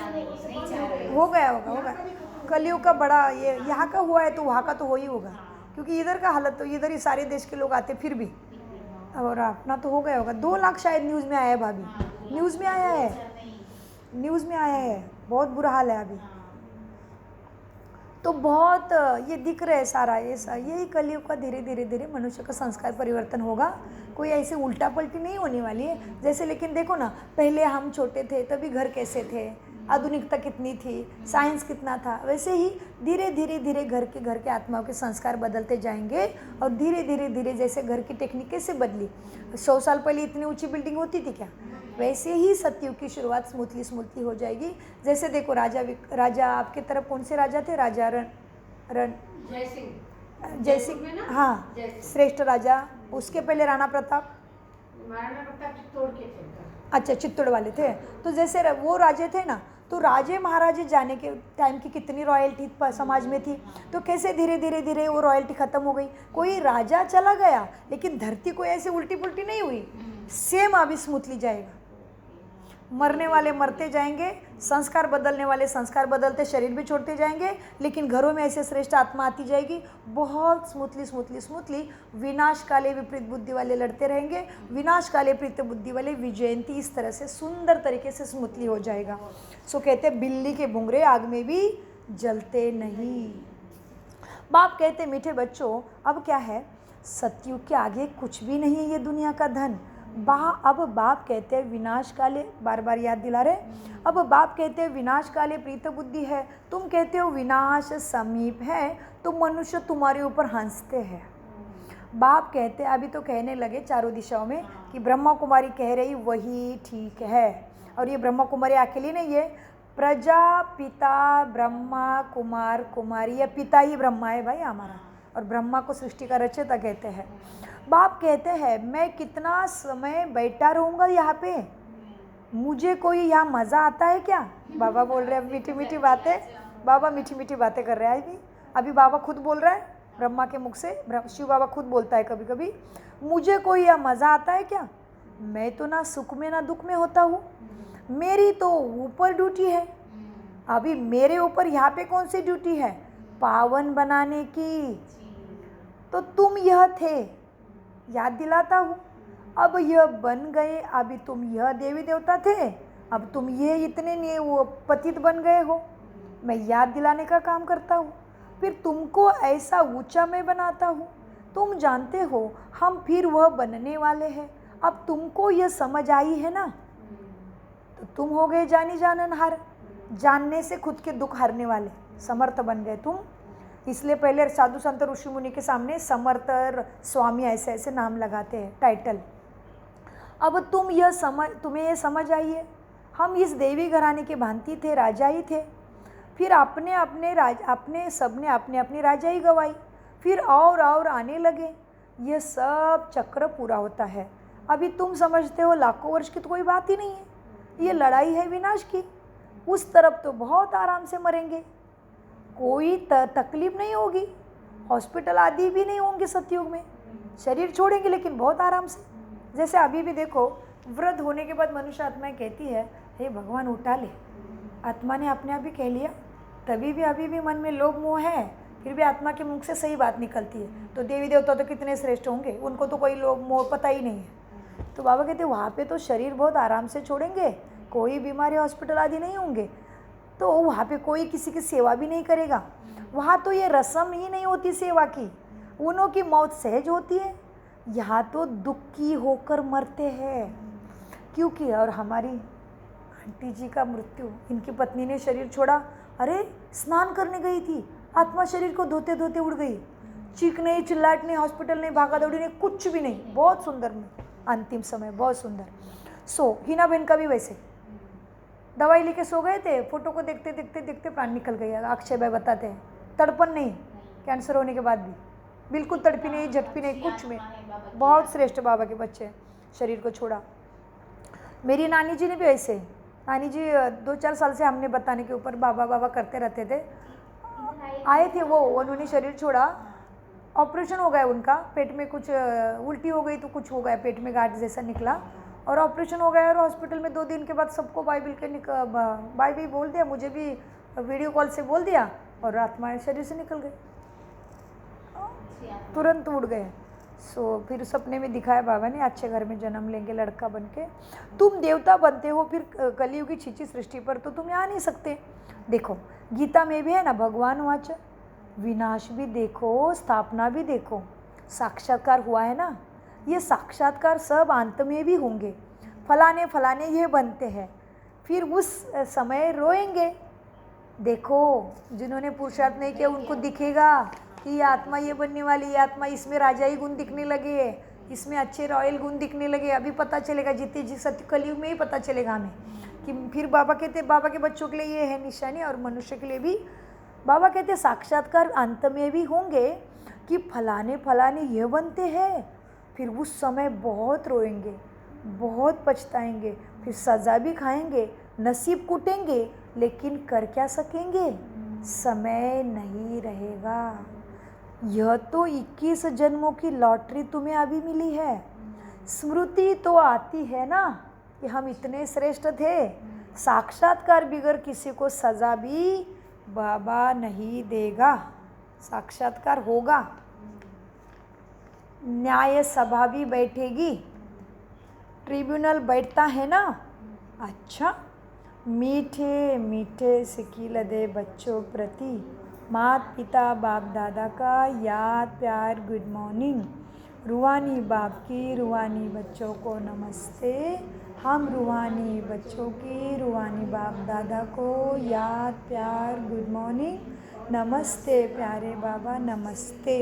नहीं चाह रहे। हो गया कलयुग का बड़ा ये यहाँ का हुआ है तो वहाँ का तो हो ही होगा, क्योंकि इधर का हालत तो इधर ही सारे देश के लोग आते फिर भी, और अपना तो हो गया होगा। 2 लाख शायद न्यूज़ में आया है भाभी, न्यूज़ में आया है, बहुत बुरा हाल है अभी। तो बहुत ये दिख रहा है सारा यही कलयुग का धीरे धीरे मनुष्य का संस्कार परिवर्तन होगा। कोई ऐसे उल्टा पलटी नहीं होने वाली है जैसे। लेकिन देखो ना, पहले हम छोटे थे तभी घर कैसे थे, आधुनिकता कितनी थी, साइंस कितना था, वैसे ही धीरे धीरे घर के आत्माओं के संस्कार बदलते जाएंगे। और धीरे धीरे जैसे घर की टेक्निक कैसे बदली, 100 साल पहले इतनी ऊंची बिल्डिंग होती थी क्या, वैसे ही सतयुग की शुरुआत स्मूथली हो जाएगी। जैसे देखो राजा आपके तरफ कौन से राजा थे? राजा जय सिंह, हाँ, श्रेष्ठ राजा। उसके पहले राणा प्रताप चित्तौड़ के थे। अच्छा, चित्तौड़ वाले थे। तो जैसे वो राजे थे ना, तो राजे महाराजे जाने के टाइम की कितनी रॉयल्टी समाज में थी, तो कैसे धीरे धीरे वो रॉयल्टी ख़त्म हो गई। कोई राजा चला गया लेकिन धरती कोई ऐसे उल्टी पुल्टी नहीं हुई, सेम अभी स्मूथली जाएगा। मरने वाले मरते जाएंगे, संस्कार बदलने वाले संस्कार बदलते शरीर भी छोड़ते जाएंगे, लेकिन घरों में ऐसे श्रेष्ठ आत्मा आती जाएगी, बहुत स्मूथली। विनाश काले विपरीत बुद्धि वाले लड़ते रहेंगे, विनाश काले प्रीत बुद्धि वाले विजयंती। इस तरह से सुंदर तरीके से स्मूथली हो जाएगा। सो कहते बिल्ली के बुंगरे आग में भी जलते नहीं। बाप कहते मीठे बच्चों, अब क्या है, सतयुग के आगे कुछ भी नहीं है ये दुनिया का धन। अब बाप कहते हैं विनाश काले, बार बार याद दिला रहे। अब बाप कहते हैं विनाश काले प्रीत बुद्धि है, तुम कहते हो विनाश समीप है, तो मनुष्य तुम्हारे ऊपर हंसते हैं। बाप कहते हैं, अभी तो कहने लगे चारों दिशाओं में कि ब्रह्मा कुमारी कह रही वही ठीक है। और ये ब्रह्मा कुमारी अकेली नहीं है, प्रजा पिता ब्रह्मा कुमार कुमारी, या पिता ही ब्रह्मा है भाई हमारा, और ब्रह्मा को सृष्टि का रचयिता कहते हैं। बाप कहते हैं मैं कितना समय बैठा रहूँगा यहाँ पे, मुझे कोई यहाँ मज़ा आता है क्या? बाबा बोल रहे हैं मीठी मीठी बातें, बाबा मीठी मीठी बातें कर रहे हैं अभी बाबा खुद बोल रहा है, ब्रह्मा के मुख से शिव बाबा खुद बोलता है कभी कभी, मुझे कोई यह मज़ा आता है क्या? मैं तो ना सुख में ना दुख में होता हूँ, मेरी तो ऊपर ड्यूटी है। अभी मेरे ऊपर यहाँ पे कौन सी ड्यूटी है? पावन बनाने की। तो तुम यह थे, याद दिलाता हूँ। अब यह बन गए, अभी तुम यह देवी देवता थे, अब तुम ये इतने वो पतित बन गए हो। मैं याद दिलाने का काम करता हूँ, फिर तुमको ऐसा ऊंचा मैं बनाता हूँ। तुम जानते हो हम फिर वह बनने वाले हैं। अब तुमको यह समझ आई है ना, तो तुम हो गए जानी जाननहार, जानने से खुद के दुख हारने वाले, समर्थ बन गए तुम। इसलिए पहले साधु संत ऋषि मुनि के सामने समर्थ स्वामी ऐसे ऐसे नाम लगाते हैं, टाइटल। अब तुम्हें यह समझ आई है, हम इस देवी घराने के भांति थे, राजा ही थे। फिर अपने सबने अपने अपनी राजाई गवाई, फिर और आने लगे। यह सब चक्र पूरा होता है। अभी तुम समझते हो लाखों वर्ष की तो कोई बात ही नहीं है, ये लड़ाई है विनाश की। उस तरफ तो बहुत आराम से मरेंगे, कोई तकलीफ नहीं होगी, हॉस्पिटल आदि भी नहीं होंगे सतयुग में। शरीर छोड़ेंगे लेकिन बहुत आराम से। जैसे अभी भी देखो, वृद्ध होने के बाद मनुष्य आत्माएं कहती है, हे भगवान उठा ले। आत्मा ने अपने आप ही कह लिया, तभी भी अभी भी मन में लोभ मोह है, फिर भी आत्मा के मुख से सही बात निकलती है। तो देवी देवता तो कितने श्रेष्ठ होंगे, उनको तो कोई लोभ मोह पता ही नहीं है। तो बाबा कहते हैं वहाँ पे तो शरीर बहुत आराम से छोड़ेंगे, कोई बीमारी हॉस्पिटल आदि नहीं होंगे, तो वहाँ पे कोई किसी की सेवा भी नहीं करेगा। वहाँ तो ये रस्म ही नहीं होती सेवा की, उन्हों की मौत सहज होती है। यहाँ तो दुखी होकर मरते हैं। क्योंकि और हमारी आंटी जी का मृत्यु, इनकी पत्नी ने शरीर छोड़ा, अरे स्नान करने गई थी, आत्मा शरीर को धोते धोते उड़ गई। चीख नहीं, चिल्लाट नहीं, हॉस्पिटल नहीं, भागा दौड़ी नहीं, कुछ भी नहीं। बहुत सुंदर में अंतिम समय, बहुत सुंदर। हिना बहन का भी वैसे, दवाई लेके सो गए थे, फोटो को देखते देखते देखते प्राण निकल गया। अक्षय भाई बताते हैं, तड़पन नहीं, कैंसर होने के बाद भी बिल्कुल तड़पी नहीं, झटपी नहीं, कुछ में। बहुत श्रेष्ठ बाबा के बच्चे, शरीर को छोड़ा। मेरी नानी जी ने भी ऐसे, नानी जी 2-4 साल से हमने बताने के ऊपर बाबा बाबा करते रहते थे, आए थे वो, उन्होंने शरीर छोड़ा, ऑपरेशन हो गया उनका, पेट में कुछ उल्टी हो गई तो कुछ हो गया, पेट में गांठ जैसा निकला और ऑपरेशन हो गया। और हॉस्पिटल में 2 दिन के बाद सबको बाय भी बोल दिया, मुझे भी वीडियो कॉल से बोल दिया, और आत्मा शरीर से निकल गई, तुरंत उड़ गए। फिर सपने में दिखाया बाबा ने, अच्छे घर में जन्म लेंगे लड़का बन के। तुम देवता बनते हो, फिर कलयुग की छीची सृष्टि पर तो तुम आ नहीं सकते। देखो गीता में भी है ना, भगवान वाच, विनाश भी देखो, स्थापना भी देखो, साक्षात्कार हुआ है ना। ये साक्षात्कार सब अंत में भी होंगे, फलाने फलाने ये बनते हैं, फिर उस समय रोएंगे। देखो जिन्होंने पुरुषार्थ नहीं किया उनको दिखेगा कि ये आत्मा ये बनने वाली, ये आत्मा, इसमें राजाई गुण दिखने लगे, इसमें अच्छे रॉयल गुण दिखने लगे। अभी पता चलेगा, जितने जी सत्य कलयुग में ही पता चलेगा हमें कि फिर बाबा कहते, बाबा के बच्चों के लिए ये है निशानी, और मनुष्य के लिए भी बाबा कहते साक्षात्कार अंत में भी होंगे कि फलाने फलाने ये बनते हैं। फिर उस समय बहुत रोएंगे, बहुत पछताएंगे, फिर सज़ा भी खाएंगे, नसीब कूटेंगे, लेकिन कर क्या सकेंगे, समय नहीं रहेगा। यह तो 21 जन्मों की लॉटरी तुम्हें अभी मिली है। स्मृति तो आती है ना कि हम इतने श्रेष्ठ थे। साक्षात्कार बिगर किसी को सज़ा भी बाबा नहीं देगा, साक्षात्कार होगा, न्याय सभा भी बैठेगी, ट्रिब्यूनल बैठता है ना। अच्छा, मीठे मीठे सिकील दे बच्चों प्रति माता पिता बाप दादा का याद प्यार गुड मॉर्निंग। रूहानी बाप की रूहानी बच्चों को नमस्ते। हम रूहानी बच्चों की रूहानी बाप दादा को याद प्यार गुड मॉर्निंग, नमस्ते प्यारे बाबा, नमस्ते।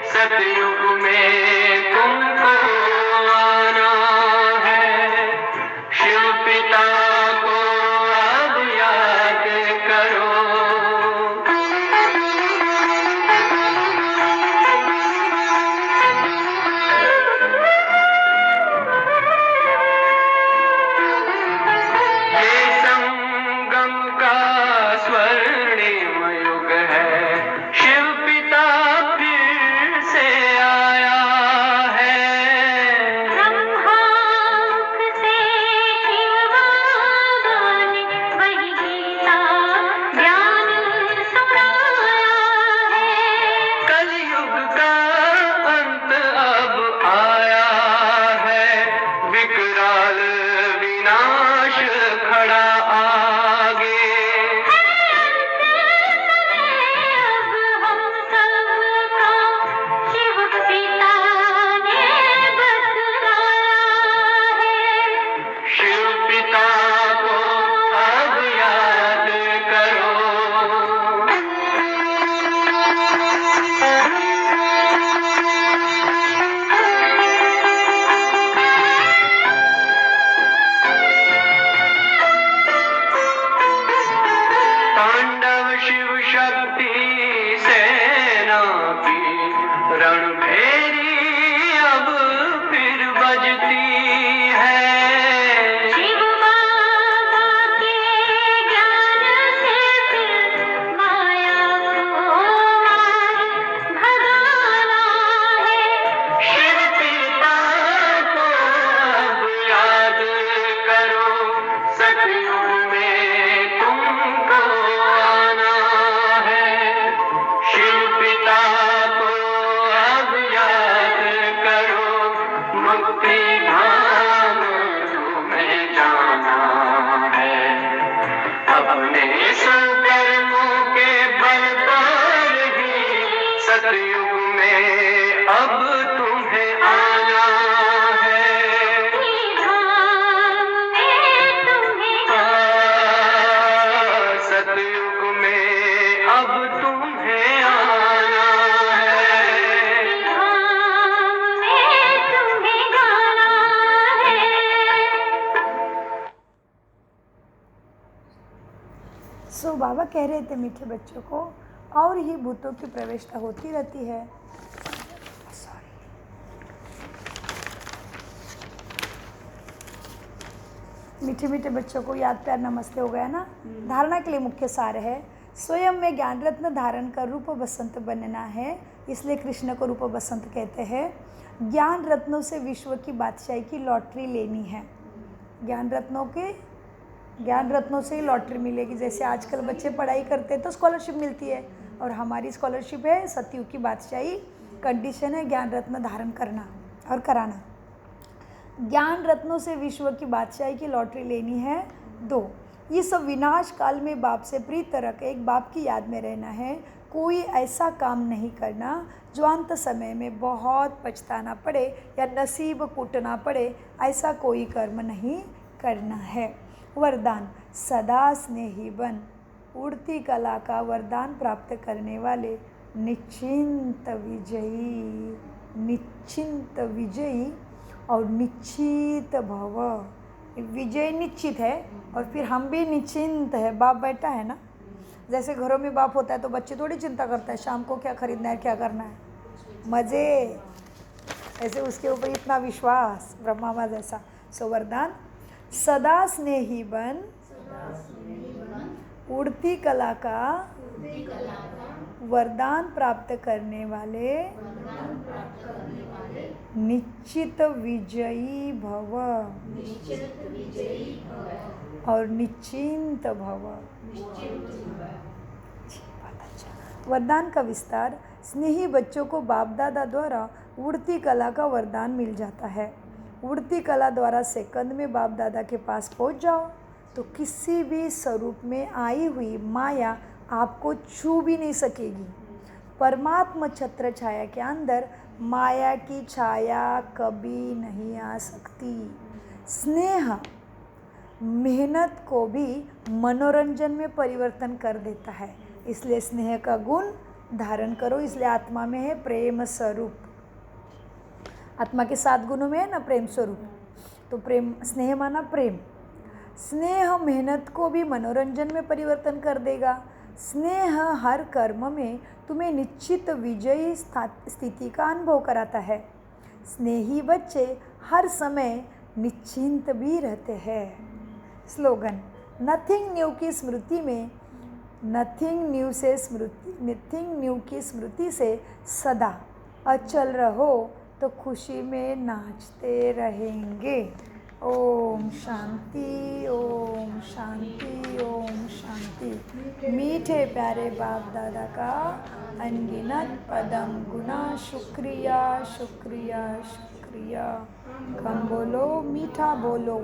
सतयुग में सतयुग में अब तुम्हें आना है। सतयुग में अब तुम्हें आना है। सो बाबा कह रहे थे मीठे बच्चों को, और ही भूतों की प्रवेशता होती रहती है। मीठे मीठे बच्चों को याद प्यार नमस्ते हो गया ना। धारणा के लिए मुख्य सार है, स्वयं में ज्ञान रत्न धारण कर रूप बसंत बनना है, इसलिए कृष्ण को रूप बसंत कहते हैं। ज्ञान रत्नों से विश्व की बादशाही की लॉटरी लेनी है। ज्ञान रत्नों से ही लॉटरी मिलेगी। जैसे आजकल बच्चे पढ़ाई करते हैं तो स्कॉलरशिप मिलती है, और हमारी स्कॉलरशिप है सतयुग की बादशाही। कंडीशन है ज्ञान रत्न धारण करना और कराना। ज्ञान रत्नों से विश्व की बादशाही की लॉटरी लेनी है। 2, इस विनाश काल में बाप से प्रीत रख एक बाप की याद में रहना है। कोई ऐसा काम नहीं करना जो अंत समय में बहुत पछताना पड़े या नसीब कूटना पड़े, ऐसा कोई कर्म नहीं करना है। वरदान, सदा स्नेही बन। उड़ती कला का वरदान प्राप्त करने वाले निश्चिंत विजयी और निश्चित भव। विजय निश्चित है और फिर हम भी निश्चिंत है। बाप बैठा है ना, जैसे घरों में बाप होता है तो बच्चे थोड़ी चिंता करता है शाम को क्या खरीदना है, क्या करना है, मज़े। ऐसे उसके ऊपर इतना विश्वास, ब्रह्मा माँ जैसा। सो वरदान, सदा स्नेही बन। उड़ती कला का वरदान प्राप्त करने वाले निश्चित विजयी भव और निश्चिंत भव। बहुत अच्छा। वरदान का विस्तार, स्नेही बच्चों को बाप दादा द्वारा उड़ती कला का वरदान मिल जाता है। उड़ती कला द्वारा सेकंड में बाप दादा के पास पहुंच जाओ तो किसी भी स्वरूप में आई हुई माया आपको छू भी नहीं सकेगी। परमात्मा छत्र छाया के अंदर माया की छाया कभी नहीं आ सकती। स्नेह मेहनत को भी मनोरंजन में परिवर्तन कर देता है, इसलिए स्नेह का गुण धारण करो। इसलिए आत्मा में है प्रेम स्वरूप। आत्मा के 7 गुणों में है ना प्रेम स्वरूप, तो प्रेम, स्नेह माना प्रेम। स्नेह मेहनत को भी मनोरंजन में परिवर्तन कर देगा। स्नेह हर कर्म में तुम्हें निश्चित विजयी स्थिति का अनुभव कराता है। स्नेही बच्चे हर समय निश्चिंत भी रहते हैं। स्लोगन, नथिंग न्यू की स्मृति में, नथिंग न्यू की स्मृति से सदा अचल रहो तो खुशी में नाचते रहेंगे। ओम शांति, ओम शांति, ओम शांति। मीठे प्यारे बाप दादा का अनगिनत पदम गुना शुक्रिया शुक्रिया शुक्रिया। कम बोलो, मीठा बोलो।